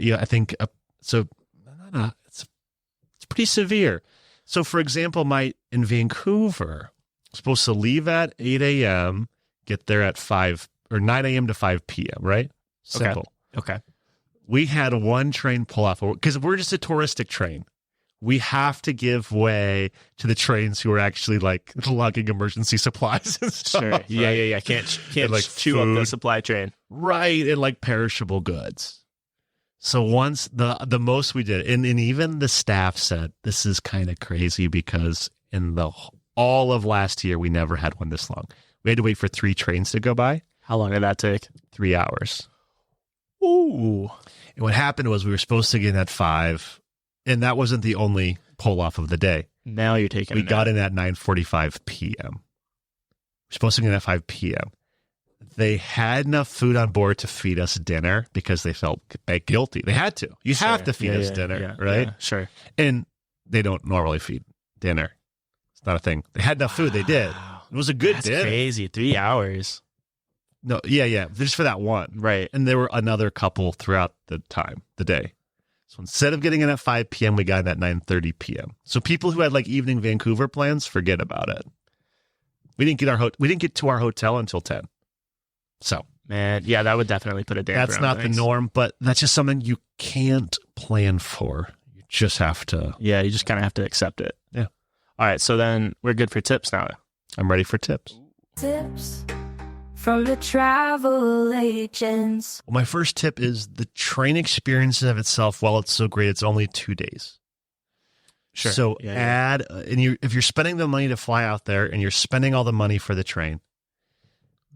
B: pretty severe. So, for example, in Vancouver, I'm supposed to leave at 8 a.m., get there at 5 or 9 a.m. to 5 p.m., right? Simple.
C: Okay.
B: We had one train pull off because we're just a touristic train. We have to give way to the trains who are actually like lugging emergency supplies and stuff.
C: Sure. Yeah. Can't
B: And, like,
C: chew up the
B: food.
C: supply train.
B: Right, and like perishable goods. So once the most we did, and even the staff said this is kind of crazy because in all of last year we never had one this long. We had to wait for 3 trains to go by.
C: How long did that take?
B: 3 hours.
C: Ooh.
B: And what happened was we were supposed to get in at 5, and that wasn't the only pull off of the day.
C: Now you're taking
B: We
C: it
B: got in at 9:45 p.m. We're supposed to get in at 5 p.m. They had enough food on board to feed us dinner because they felt guilty. They had to. You have to feed us dinner, right?
C: Yeah, sure.
B: And they don't normally feed dinner. It's not a thing. They had enough food. They did.
C: Wow.
B: It was a good
C: That's
B: dinner.
C: crazy. 3 hours.
B: No, yeah. Just for that one.
C: Right.
B: And there were another couple throughout the day. So instead of getting in at 5 p.m., we got in at 9:30 p.m. So people who had like evening Vancouver plans, forget about it. We didn't get to our hotel until 10. So
C: Man, yeah, that would definitely put a damper
B: that's
C: on
B: not
C: things.
B: the norm, but that's just something you can't plan for. You just have to.
C: Yeah, you just kind of have to accept it.
B: Yeah.
C: All right, so then we're good for tips now.
B: I'm ready for tips.
A: Tips from the travel agents.
B: Well, my first tip is the train experience of itself. While it's so great, it's only 2 days.
C: Sure.
B: So
C: Yeah.
B: if you're spending the money to fly out there and you're spending all the money for the train,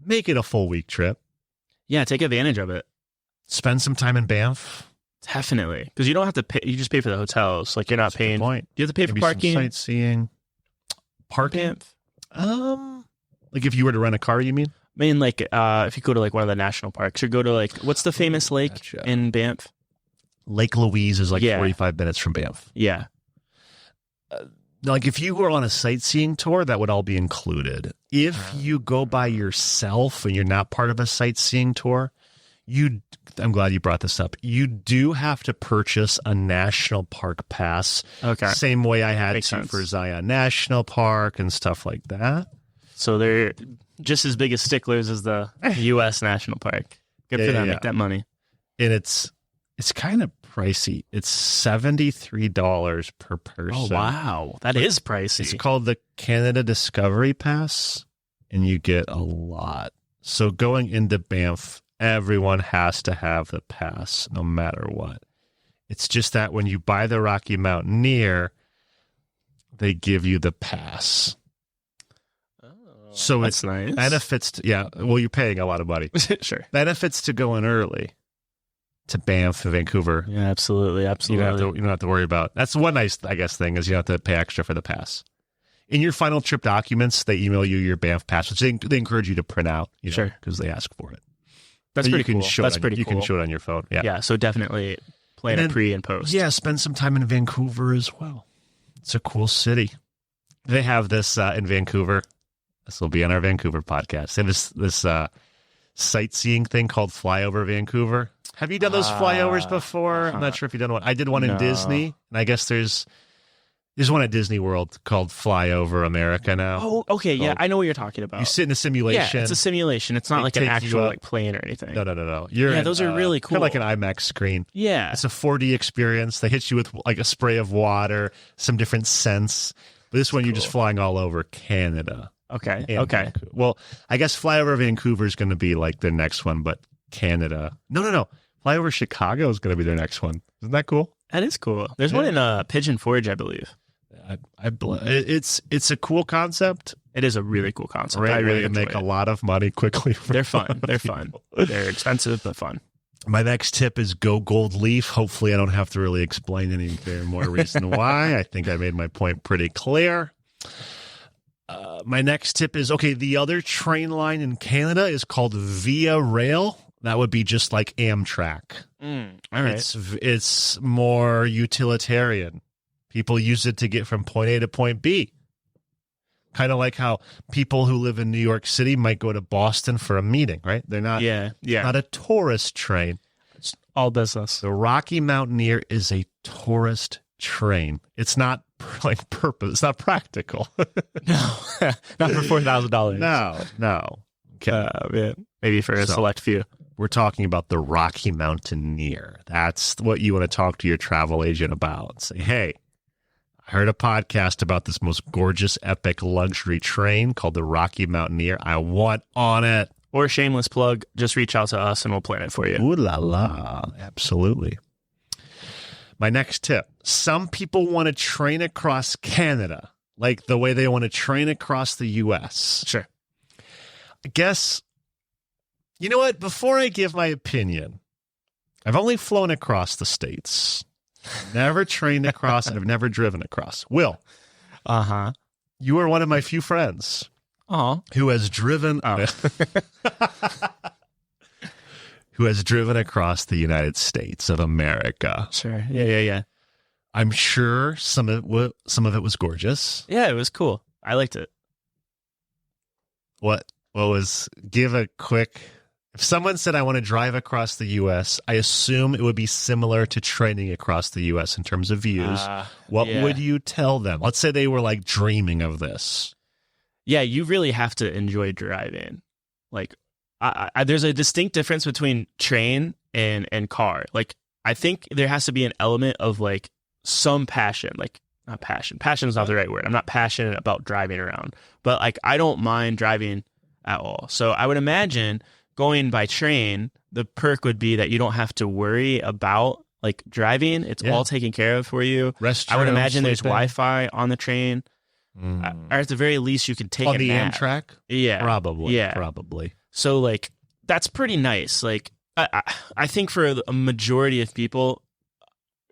B: make it a full week trip.
C: Yeah, take advantage of it.
B: Spend some time in Banff.
C: Definitely. Because you don't have to pay. You just pay for the hotels. Like, you're not
B: That's a good
C: paying.
B: point.
C: Do you have to pay for
B: Maybe some
C: parking?
B: sightseeing. Parking?
C: Banff?
B: Like if you were to rent a car, you mean?
C: I mean, like, if you go to like one of the national parks or go to like, what's the famous lake
B: Gotcha.
C: in Banff?
B: Lake Louise is like
C: Yeah.
B: 45 minutes from Banff.
C: Yeah.
B: Like if you were on a sightseeing tour, that would all be included. If you go by yourself and you're not part of a sightseeing tour, I'm glad you brought this up. You do have to purchase a national park pass.
C: Okay.
B: Same way I had
C: Makes
B: to
C: sense.
B: for Zion National Park and stuff like that.
C: So they're just as big as sticklers as the U.S. National Park. Good
B: Yeah,
C: for them.
B: yeah,
C: Make that money.
B: And it's kind of pricey. It's $73 per person.
C: Oh, wow. That is pricey.
B: It's called the Canada Discovery Pass, and you get a lot. So going into Banff, everyone has to have the pass no matter what. It's just that when you buy the Rocky Mountaineer, they give you the pass. So
C: That's
B: it's
C: nice.
B: benefits. Well, you're paying a lot of money.
C: Sure.
B: Benefits to go in early to Banff and Vancouver.
C: Yeah, absolutely.
B: You
C: Absolutely.
B: don't have to worry about. That's one nice, I guess, thing is you don't have to pay extra for the pass. In your final trip documents, they email you your Banff pass, which they encourage you to print out.
C: Sure.
B: Because they ask for it.
C: That's
B: But
C: pretty
B: you can
C: cool.
B: show
C: That's
B: it on-
C: pretty
B: You
C: cool.
B: can show it on your phone. Yeah.
C: Yeah, so definitely plan
B: And
C: it
B: then-
C: pre and post.
B: Yeah, spend some time in Vancouver as well. It's a cool city. They have this in Vancouver. This will be on our Vancouver podcast. They have this sightseeing thing called Flyover Vancouver. Have you done those flyovers before? I'm not sure if you've done one. I did one in
C: No.
B: Disney, and I guess there's one at Disney World called Flyover America now.
C: Oh, okay. Yeah,
B: Called-
C: I know what you're talking about.
B: You sit in a
C: Yeah,
B: simulation.
C: it's a simulation. It's not
B: They
C: like an
B: take you
C: actual
B: up.
C: like plane or anything.
B: No. You're
C: Yeah,
B: in,
C: those are really
B: Kind of like
C: cool.
B: an IMAX screen.
C: Yeah.
B: It's a 4D experience. They hit you with like a spray of water, some different scents. But this one, you're just flying all over Canada.
C: Okay.
B: and
C: Okay.
B: Vancouver. Well, I guess Flyover Vancouver is going to be like the next one, but Canada. No. Flyover Chicago is going to be their next one. Isn't that cool?
C: That is cool. There's one in Pigeon Forge, I believe.
B: It's a cool concept.
C: It is a really cool concept.
B: Right,
C: I really
B: way to
C: enjoy
B: make
C: it.
B: a lot of money quickly.
C: They're fun. They're fun. They're expensive but fun.
B: My next tip is go gold leaf. Hopefully, I don't have to really explain any more reason why. I think I made my point pretty clear. My next tip is, the other train line in Canada is called Via Rail. That would be just like Amtrak.
C: All right.
B: It's more utilitarian. People use it to get from point A to point B. Kind of like how people who live in New York City might go to Boston for a meeting, right? They're not,
C: Yeah.
B: not a tourist train.
C: It's all business.
B: The Rocky Mountaineer is a tourist train. It's not like purpose. It's not practical.
C: No, not for $4,000.
B: No. Okay.
C: Man. Maybe for a
B: So-
C: select few.
B: We're talking about the Rocky Mountaineer. That's what you want to talk to your travel agent about. Say, hey, I heard a podcast about this most gorgeous, epic luxury train called the Rocky Mountaineer. I want on it.
C: Or shameless plug, just reach out to us and we'll plan it for you.
B: Ooh la la. Absolutely. My next tip. Some people want to train across Canada, like the way they want to train across the U.S.
C: Sure.
B: I guess, you know what? Before I give my opinion, I've only flown across the states. Never trained across and I've never driven across. Will,
C: Uh-huh.
B: you are one of my few friends
C: Oh.
B: who has driven who has driven across the United States of America.
C: Sure. Yeah.
B: I'm sure some of it was gorgeous.
C: Yeah, it was cool. I liked it.
B: What was give a quick if someone said I want to drive across the US, I assume it would be similar to training across the US in terms of views. What
C: yeah.
B: would you tell them? Let's say they were like dreaming of this.
C: Yeah, you really have to enjoy driving. Like, there's a distinct difference between train and car. Like, I think there has to be an element of like some passion. Like, not passion. Passion is not the right word. I'm not passionate about driving around, but like I don't mind driving at all. So I would imagine going by train, the perk would be that you don't have to worry about like driving. It's
B: Yeah.
C: all taken care of for you.
B: Restrooms,
C: I would imagine there's
B: sleeping.
C: Wi-Fi on the train. Or at the very least, you can take
B: On
C: a
B: the
C: nap.
B: Amtrak?
C: Yeah,
B: Probably.
C: Yeah.
B: Probably.
C: So like that's pretty nice. Like I think for a majority of people,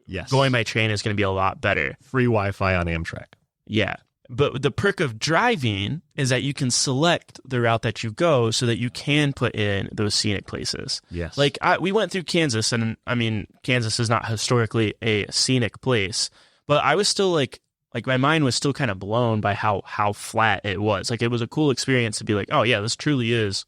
B: Yes.
C: going by train is going to be a lot better.
B: Free Wi-Fi on Amtrak.
C: Yeah. But the perk of driving is that you can select the route that you go so that you can put in those scenic places.
B: Yes.
C: Like we went through Kansas, and I mean, Kansas is not historically a scenic place, but I was still like my mind was still kind of blown by how flat it was. Like it was a cool experience to be like, oh yeah, this truly is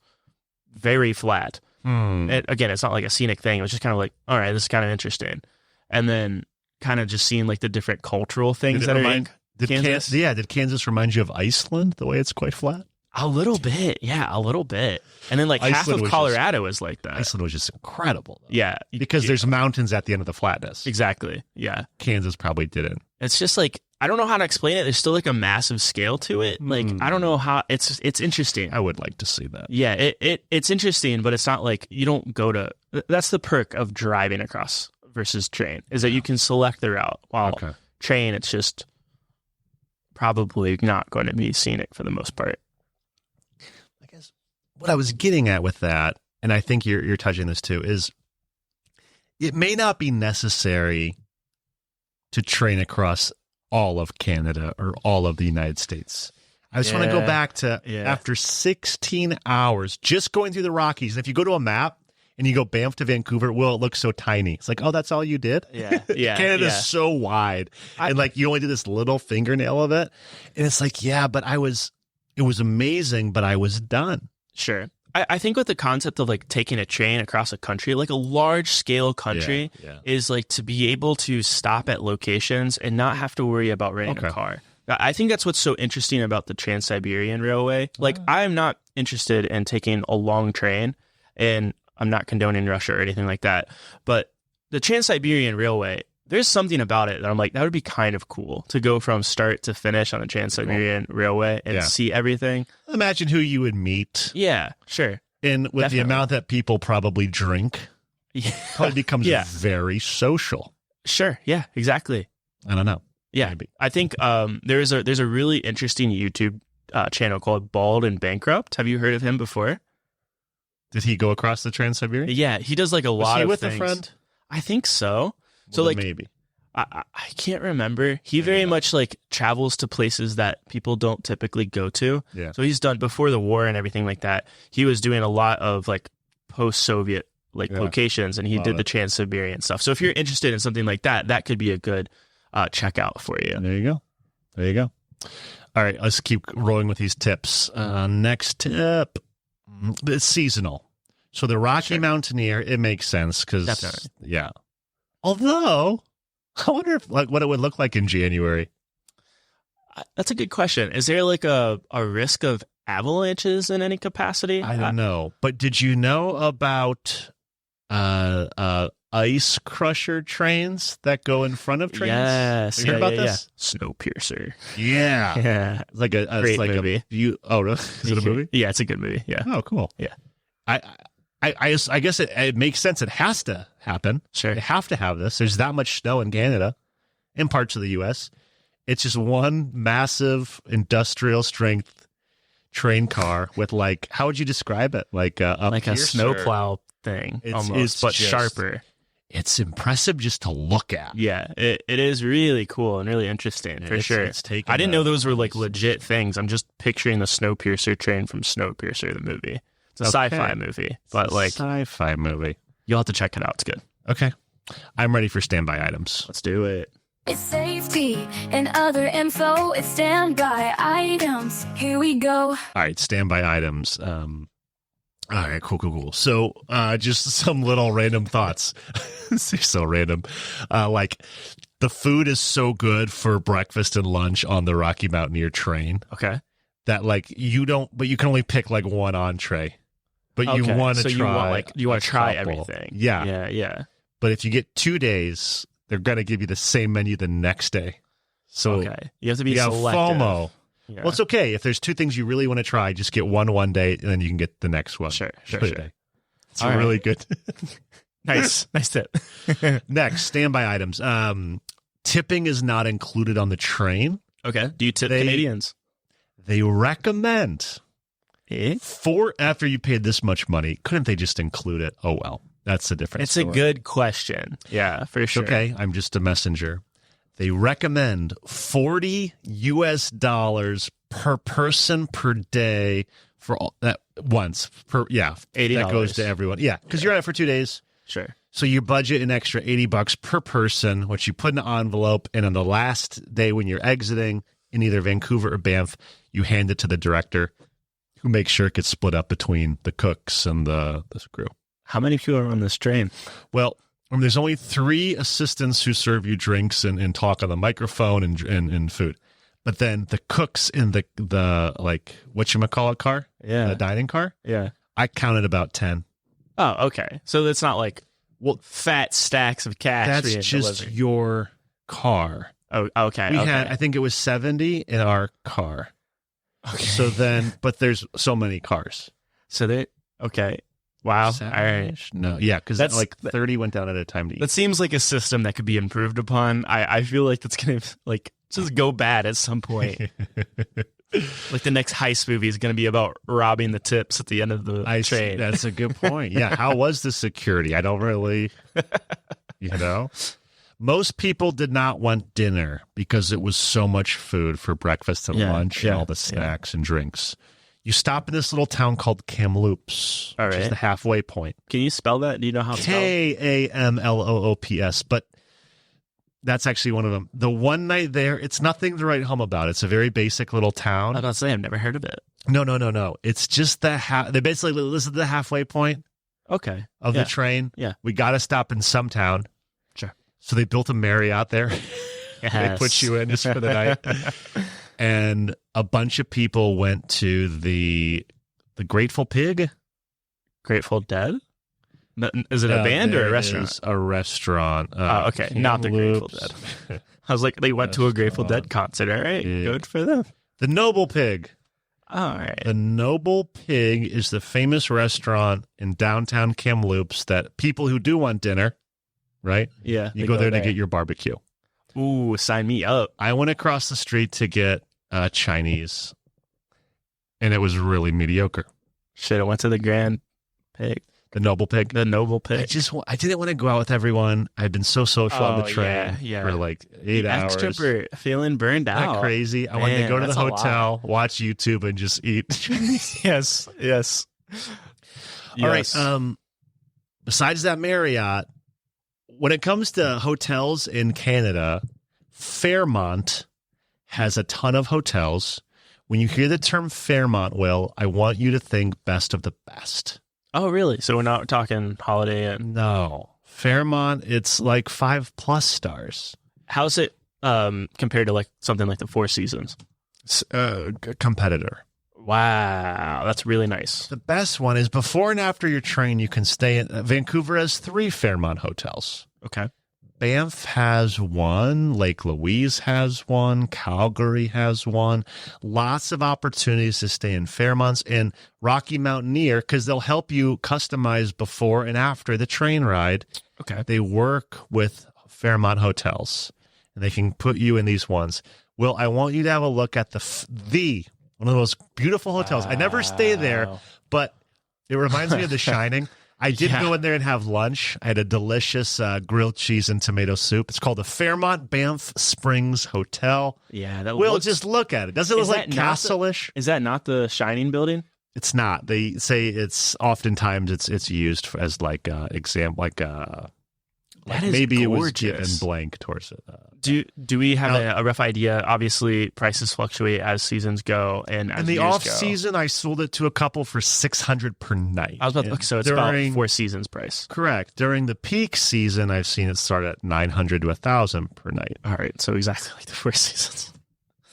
C: very flat. Again, it's not like a scenic thing. It was just kind of like, all right, this is kind of interesting. And then kind of just seeing like the different cultural things that are in Kansas.
B: Did Kansas remind you of Iceland, the way it's quite flat?
C: A little bit. Yeah, a little bit. And then like
B: Iceland
C: half
B: was
C: of Colorado is like that.
B: Iceland was just incredible. Though.
C: Yeah.
B: Because there's mountains at the end of the flatness.
C: Exactly. Yeah.
B: Kansas probably didn't.
C: It's just like, I don't know how to explain it. There's still like a massive scale to it. Like, I don't know how it's interesting.
B: I would like to see that.
C: Yeah, it's interesting, but it's not like you don't go to, that's the perk of driving across versus train is that you can select the route. While train, it's just probably not going to be scenic for the most part.
B: I guess what I was getting at with that, and I think you're touching this too, is it may not be necessary to train across all of Canada or all of the United States. I just want to go back to after 16 hours just going through the Rockies. And if you go to a map and you go Banff to Vancouver, well, it looks so tiny. It's like, oh, that's all you did?
C: Yeah. Yeah.
B: Canada's so wide. And like you only did this little fingernail of it. And it's like, yeah, but it was amazing, but I was done.
C: Sure. I think with the concept of like taking a train across a country, like a large scale country is like to be able to stop at locations and not have to worry about renting a car. I think that's what's so interesting about the Trans-Siberian Railway. Like I'm not interested in taking a long train, and I'm not condoning Russia or anything like that. But the Trans-Siberian Railway, there's something about it that I'm like, that would be kind of cool to go from start to finish on the Trans-Siberian Railway and see everything.
B: Imagine who you would meet.
C: Yeah, sure.
B: And with the amount that people probably drink, probably becomes very social.
C: Sure. Yeah, exactly.
B: I don't know.
C: Yeah.
B: Maybe.
C: I think there's a really interesting YouTube channel called Bald and Bankrupt. Have you heard of him before?
B: Did he go across the Trans-Siberian?
C: Yeah, he does like a lot of
B: with
C: things.
B: a friend?
C: I think so.
B: So like maybe.
C: I can't remember. He very much like travels to places that people don't typically go to.
B: Yeah.
C: So he's done before the war and everything like that. He was doing a lot of like post-Soviet like locations, and he did the Trans-Siberian stuff. So if you're interested in something like that, that could be a good checkout for you.
B: There you go. All right, let's keep rolling with these tips. Next tip, it's seasonal. So the Rocky Mountaineer, it makes sense because Although, I wonder if like what it would look like in January.
C: That's a good question. Is there like a risk of avalanches in any capacity?
B: I don't know. But did you know about ice crusher trains that go in front of trains?
C: Yes.
B: Have you heard about this?
C: Snowpiercer.
B: Yeah.
C: Yeah.
B: It's like a
C: great movie.
B: Is it a movie?
C: Yeah, it's a good movie. Yeah.
B: Oh, cool.
C: Yeah.
B: I guess it makes sense. It has to happen.
C: Sure.
B: They have to have this. There's that much snow in Canada, in parts of the U.S. It's just one massive industrial strength train car with like, how would you describe it? Like
C: a snowplow thing, almost, but sharper.
B: It's impressive just to look at.
C: Yeah, it is really cool and really interesting for sure. I didn't know those were like legit things. I'm just picturing the Snowpiercer train from Snowpiercer, the movie. It's a sci-fi movie, but like
B: sci-fi movie.
C: You'll have to check it out. It's good.
B: Okay, I'm ready for standby items.
C: Let's do it.
A: It's safety and other info. It's standby items. Here we go.
B: All right, standby items. All right, cool. So, just some little random thoughts. They're so random. Like, the food is so good for breakfast and lunch on the Rocky Mountaineer train.
C: Okay.
B: That, like, you can only pick, like, one entree. But you want to try.
C: You want to try everything.
B: Yeah.
C: Yeah.
B: But if you get 2 days, they're going to give you the same menu the next day. So,
C: you have to be selective.
B: FOMO.
C: Yeah.
B: Well, it's okay. If there's 2 things you really want to try, just get one day, and then you can get the next one.
C: Sure.
B: It's really good.
C: Nice tip.
B: Next, standby items. Tipping is not included on the train.
C: Okay. Do you tip Canadians?
B: They recommend
C: Eh?
B: after you paid this much money, couldn't they just include it? Oh, well, that's the difference.
C: It's a good question. Yeah, for sure.
B: Okay, I'm just a messenger. They recommend $40 US per person per day for all that once per. Yeah,
C: $80.
B: That goes to everyone. Yeah, because you're on it for 2 days.
C: Sure.
B: So you budget an extra $80 per person, which you put in an envelope, and on the last day when you're exiting in either Vancouver or Banff, you hand it to the director, who makes sure it gets split up between the cooks and the crew.
C: How many people are on this train?
B: Well, there's only 3 assistants who serve you drinks and talk on the microphone and food. But then the cooks in the like whatchamacallit car, the dining car, I counted about 10.
C: Oh, okay. So it's not like fat stacks of cash.
B: That's just
C: delivered.
B: your car.
C: Oh, okay.
B: We had, I think it was 70 in our car.
C: Okay.
B: So then, but there's so many cars.
C: So okay. Wow. All right.
B: No, yeah, because
C: That's
B: like 30 went down at a time to eat.
C: That seems like a system that could be improved upon. I feel like that's going to like just go bad at some point. Like the next heist movie is going to be about robbing the tips at the end of the train.
B: That's a good point. Yeah. How was the security? I don't really, Most people did not want dinner because it was so much food for breakfast and lunch and all the snacks and drinks. You stop in this little town called Kamloops, which is the halfway point.
C: Can you spell that? Do you know how it's spelled?
B: Kamloops. But that's actually one of them. The one night there, it's nothing to write home about. It's a very basic little town.
C: I was about to say, I've never heard of it.
B: No. It's just they basically, this is the halfway point of the train.
C: Yeah.
B: We got to stop in some town.
C: Sure.
B: So they built a Marriott there.
C: Yes.
B: They put you in just for the night. And a bunch of people went to the Grateful Pig.
C: Grateful Dead? Is it a band or a restaurant?
B: It's a restaurant.
C: Okay. Not the Grateful Dead. I was like, they went to a Grateful Dead concert. All right.
B: Yeah.
C: Good for them.
B: The Noble Pig.
C: All right.
B: The Noble Pig is the famous restaurant in downtown Kamloops that people who do want dinner, right?
C: Yeah.
B: You go there to get your barbecue.
C: Ooh, sign me up.
B: I went across the street to get Chinese, and it was really mediocre.
C: Should have went to the Grand Pig.
B: The Noble Pig.
C: The Noble Pig.
B: I didn't want to go out with everyone. I'd been so social on the train for like 8 hours.
C: Extra for feeling burned out.
B: Isn't that crazy? I wanted to go to the hotel, watch YouTube, and just eat.
C: Yes.
B: All right. Besides that Marriott, when it comes to hotels in Canada, Fairmont has a ton of hotels. When you hear the term Fairmont, Will, I want you to think best of the best.
C: Oh, really? So we're not talking Holiday Inn?
B: No. Fairmont, it's like 5+ stars.
C: How's it compared to like something like the Four Seasons?
B: Competitor.
C: Wow, that's really nice.
B: The best one is before and after your train, you can stay in Vancouver has 3 Fairmont hotels.
C: Okay.
B: Banff has one, Lake Louise has one, Calgary has one. Lots of opportunities to stay in Fairmonts and Rocky Mountaineer because they'll help you customize before and after the train ride.
C: Okay.
B: They work with Fairmont hotels and they can put you in these ones. Will, I want you to have a look at one of those beautiful hotels. I never stay there, but it reminds me of The Shining. I did go in there and have lunch. I had a delicious grilled cheese and tomato soup. It's called the Fairmont Banff Springs Hotel.
C: Yeah, that
B: Will, just look at it. Does it look like castle-ish?
C: Is that not the Shining building?
B: It's not. They say it's oftentimes it's used as like example,
C: that is
B: maybe
C: gorgeous.
B: It was given blank towards it.
C: Do we have a rough idea? Obviously, prices fluctuate as seasons go, and as
B: in the
C: years
B: off
C: go.
B: season, I sold it to a couple for $600 per night.
C: I was about to, so it's about Four Seasons price.
B: Correct. During the peak season, I've seen it start at $900 to $1,000 per night.
C: All right, so exactly like the Four Seasons.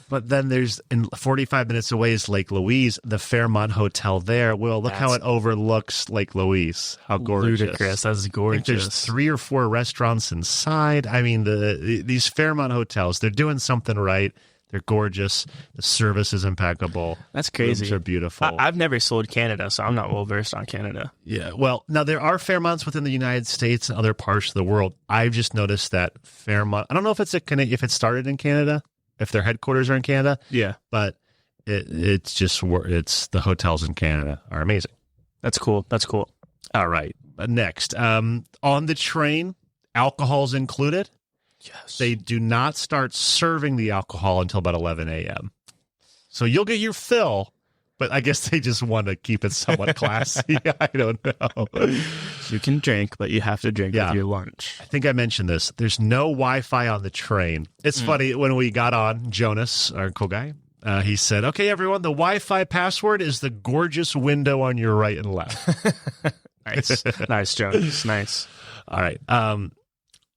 B: But then there's, in 45 minutes away is Lake Louise, the Fairmont Hotel there. Well, look how it overlooks Lake Louise. How gorgeous.
C: Ludicrous. That's gorgeous.
B: I think there's 3 or 4 restaurants inside. I mean, these Fairmont hotels, they're doing something right. They're gorgeous. The service is impeccable.
C: That's crazy.
B: Rooms are beautiful.
C: I've never sold Canada, so I'm not well versed on Canada.
B: Yeah. Well, now there are Fairmonts within the United States and other parts of the world. I've just noticed that Fairmont, I don't know if it's if it started in Canada, if their headquarters are in Canada.
C: Yeah.
B: But it's the hotels in Canada are amazing.
C: That's cool. That's cool.
B: All right. Next, on the train, alcohol's included.
C: Yes.
B: They do not start serving the alcohol until about 11 a.m. So you'll get your fill, but I guess they just want to keep it somewhat classy. I don't know.
C: You can drink, but you have to drink with your lunch.
B: I think I mentioned this. There's no Wi-Fi on the train. It's funny, when we got on, Jonas, our cool guy, he said, okay, everyone, the Wi-Fi password is the gorgeous window on your right and left.
C: Nice. Nice, Jonas. Nice.
B: All right.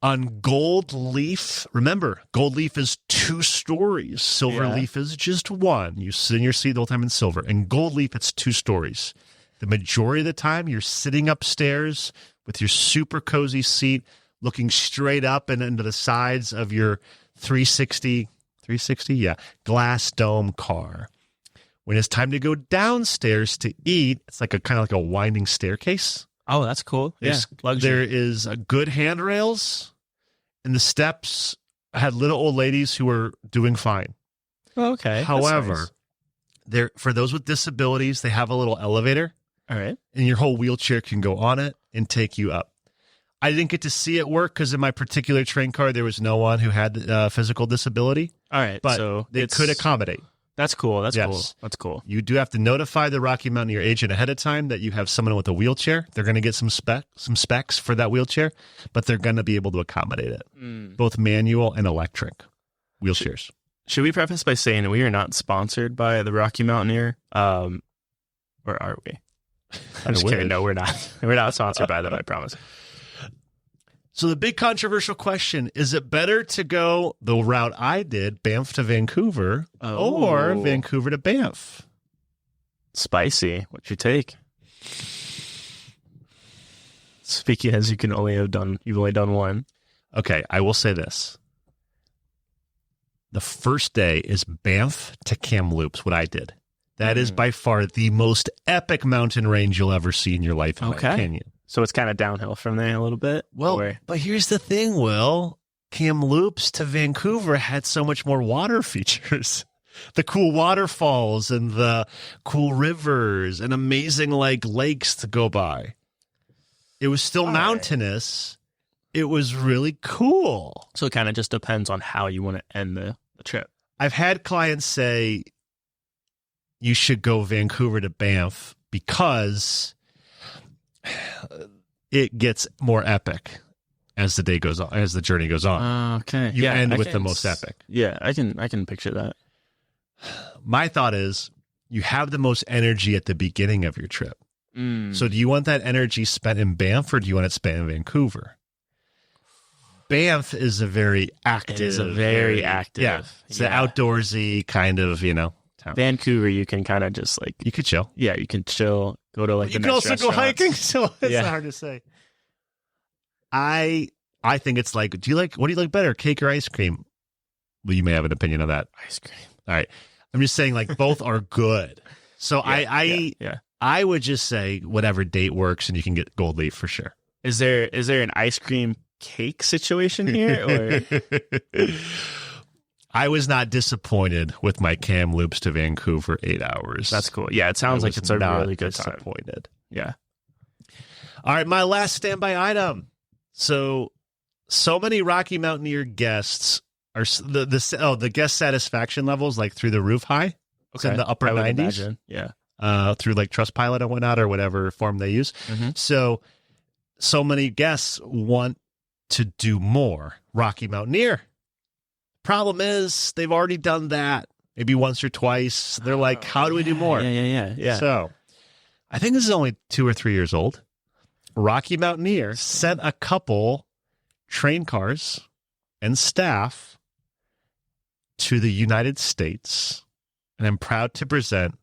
B: On Gold Leaf, remember, Gold Leaf is 2 stories. Silver Leaf is just 1. You sit in your seat the whole time in silver. And Gold Leaf, it's 2 stories. The majority of the time, you're sitting upstairs with your super cozy seat, looking straight up and into the sides of your 360, glass dome car. When it's time to go downstairs to eat, it's like kind of like a winding staircase.
C: Oh, that's cool. Yeah,
B: There is good handrails, and the steps had little old ladies who were doing fine.
C: Okay.
B: However, for those with disabilities, they have a little elevator.
C: All right.
B: And your whole wheelchair can go on it and take you up. I didn't get to see it work because in my particular train car, there was no one who had physical disability.
C: All right.
B: But
C: so
B: they could accommodate.
C: That's cool. That's cool.
B: Yes.
C: That's cool.
B: You do have to notify the Rocky Mountaineer agent ahead of time that you have someone with a wheelchair. They're going to get some specs for that wheelchair, but they're going to be able to accommodate it, both manual and electric wheelchairs.
C: Should we preface by saying we are not sponsored by the Rocky Mountaineer, or are we? I'm just kidding. No, we're not. We're not sponsored by them, I promise.
B: So the big controversial question, is it better to go the route I did, Banff to Vancouver, or Vancouver to Banff?
C: Spicy. What's your take? Speaking as you've only done one.
B: Okay, I will say this. The first day is Banff to Kamloops, what I did. That is by far the most epic mountain range you'll ever see in your life, in my opinion.
C: So it's kind of downhill from there a little bit?
B: Well, but here's the thing, Will. Kamloops to Vancouver had so much more water features. The cool waterfalls and the cool rivers and amazing lakes to go by. It was still mountainous. It was really cool.
C: So it kind of just depends on how you want to end the trip.
B: I've had clients say you should go Vancouver to Banff because it gets more epic as the day goes on, as the journey goes on.
C: Okay.
B: You end with the most epic.
C: Yeah, I can picture that.
B: My thought is you have the most energy at the beginning of your trip. So do you want that energy spent in Banff or do you want it spent in Vancouver? Banff is a very active.
C: It is a very active.
B: Yeah. It's an outdoorsy kind of, town.
C: Vancouver, you can kind of just
B: you could chill.
C: Yeah, you can chill. Go to
B: you can also go hiking. So it's hard to say. I think it's what do you like better, cake or ice cream? Well, you may have an opinion on that.
C: Ice cream.
B: All right. I'm just saying both are good. So I would just say whatever date works and you can get Gold Leaf for sure.
C: Is there an ice cream cake situation here? Or
B: I was not disappointed with my Kamloops to Vancouver 8 hours.
C: That's cool. Yeah, it sounds like it's a really good time.
B: Disappointed.
C: Yeah.
B: All right, my last standby item. So many Rocky Mountaineer guests are the guest satisfaction levels through the roof high. It's in the upper 90s.
C: Imagine. Yeah.
B: Through Trustpilot and whatnot or whatever form they use. Mm-hmm. So many guests want to do more Rocky Mountaineer. Problem is, they've already done that maybe once or twice. They're like, how do we do more?
C: Yeah.
B: So I think this is only 2 or 3 years old. Rocky Mountaineer sent a couple train cars and staff to the United States. And I'm proud to present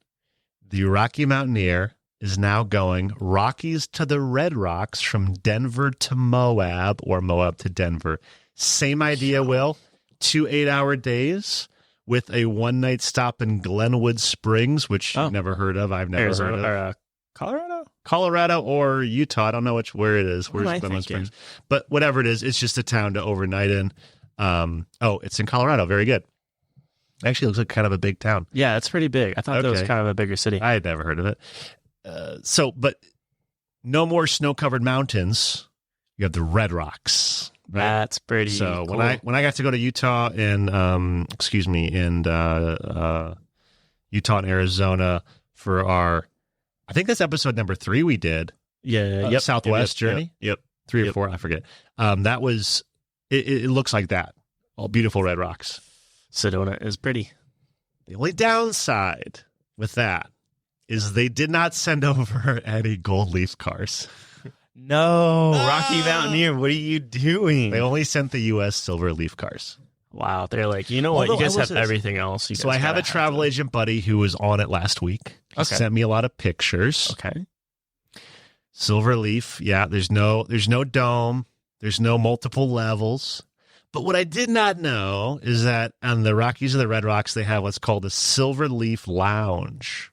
B: the Rocky Mountaineer is now going Rockies to the Red Rocks from Denver to Moab or Moab to Denver. Same idea, Will. 2 8-hour days with a one-night stop in Glenwood Springs, which
C: Oh.
B: you've never heard of. I've never
C: Arizona
B: heard of.
C: or Colorado?
B: Colorado or Utah. I don't know where it is.
C: What am I
B: Where's Glenwood
C: thinking?
B: Springs? But whatever it is, it's just a town to overnight in. It's in Colorado. Very good. Actually, looks like kind of a big town.
C: Yeah, it's pretty big. I thought that was
B: Okay.
C: kind of a bigger city.
B: I had never heard of it. But no more snow-covered mountains. You have the Red Rocks. Right?
C: That's pretty
B: So
C: cool.
B: when I got to go to Utah and Utah and Arizona for our, I think that's episode number 3 we did.
C: Yeah,
B: Southwest Journey.
C: Yep.
B: 3 or
C: Yep.
B: 4, I forget. That was it looks like that. All beautiful red rocks.
C: Sedona is pretty.
B: The only downside with that is they did not send over any gold leaf cars.
C: No, Rocky Mountaineer, what are you doing?
B: They only sent the US silver leaf cars.
C: Wow, they're like, you know what?
B: Although
C: You guys
B: I
C: have
B: was-
C: everything else.
B: So I have a travel agent buddy who was on it last week. He
C: Okay.
B: sent me a lot of pictures.
C: Okay.
B: Silver leaf, yeah. There's no dome. There's no multiple levels. But what I did not know is that on the Rockies of the Red Rocks, they have what's called a Silver Leaf Lounge.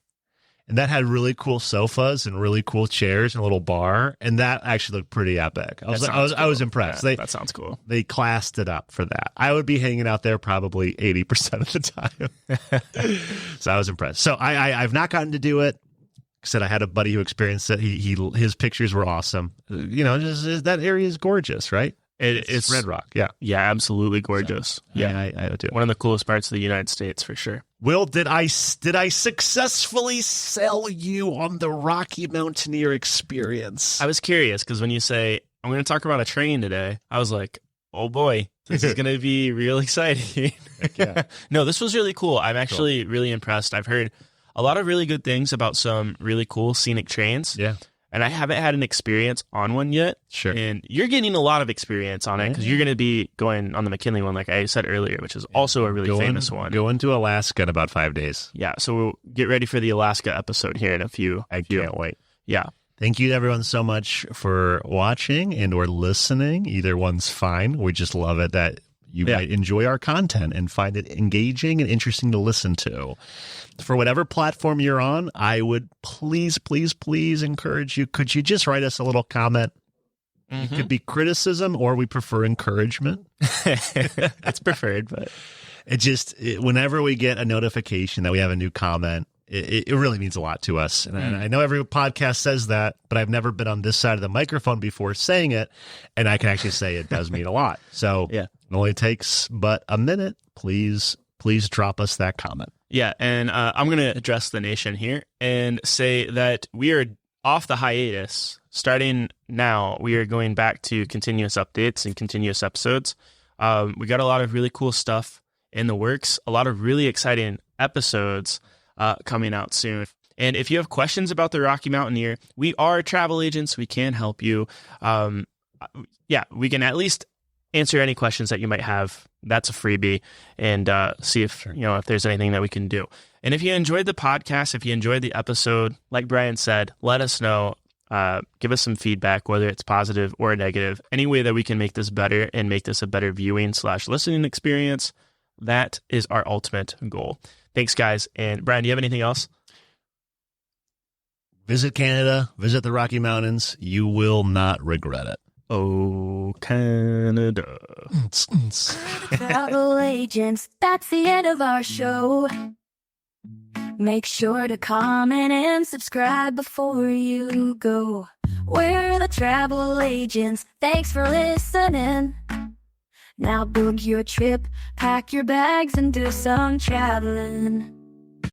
B: And that had really cool sofas and really cool chairs and a little bar. And that actually looked pretty epic. I was impressed.
C: Yeah, that sounds cool.
B: They classed it up for that. I would be hanging out there probably 80% of the time. So I was impressed. So I've not gotten to do it. I said I had a buddy who experienced it. His pictures were awesome. That area is gorgeous, right?
C: It's
B: Red Rock. Yeah.
C: Yeah, absolutely gorgeous.
B: Yeah, I do.
C: One of the coolest parts of the United States for sure.
B: Will, did I successfully sell you on the Rocky Mountaineer experience?
C: I was curious because when you say, I'm going to talk about a train today, I was like, oh boy, this is going to be real exciting.
B: Yeah.
C: No, this was really cool. I'm actually really impressed. I've heard a lot of really good things about some really cool scenic trains.
B: Yeah.
C: And I haven't had an experience on one yet.
B: Sure.
C: And you're getting a lot of experience on it because you're going to be going on the McKinley one, like I said earlier, which is also a really famous one.
B: Going to Alaska in about 5 days.
C: Yeah. So we'll get ready for the Alaska episode here in a few.
B: I can't wait.
C: Yeah.
B: Thank you to everyone so much for watching and or listening. Either one's fine. We just love it that you might enjoy our content and find it engaging and interesting to listen to. For whatever platform you're on, I would please encourage you. Could you just write us a little comment? It could be criticism or we prefer encouragement.
C: It's preferred, but
B: whenever we get a notification that we have a new comment, it really means a lot to us. And I know every podcast says that, but I've never been on this side of the microphone before saying it. And I can actually say it does mean a lot. So
C: yeah.
B: It only takes but a minute. Please drop us that comment.
C: Yeah, and I'm going to address the nation here and say that we are off the hiatus. Starting now, we are going back to continuous updates and continuous episodes. We got a lot of really cool stuff in the works, a lot of really exciting episodes coming out soon. And if you have questions about the Rocky Mountaineer, we are travel agents. We can help you. We can at least answer any questions that you might have. That's a freebie, and see if if there's anything that we can do. And if you enjoyed the podcast, if you enjoyed the episode, like Brian said, let us know. Give us some feedback, whether it's positive or negative. Any way that we can make this better and make this a better viewing/listening experience, that is our ultimate goal. Thanks, guys. And Brian, do you have anything else?
B: Visit Canada, visit the Rocky Mountains. You will not regret it.
C: Oh, Canada.
A: Travel agents, that's the end of our show. Make sure to comment and subscribe before you go. We're the travel agents, thanks for listening. Now book your trip, pack your bags and do some traveling.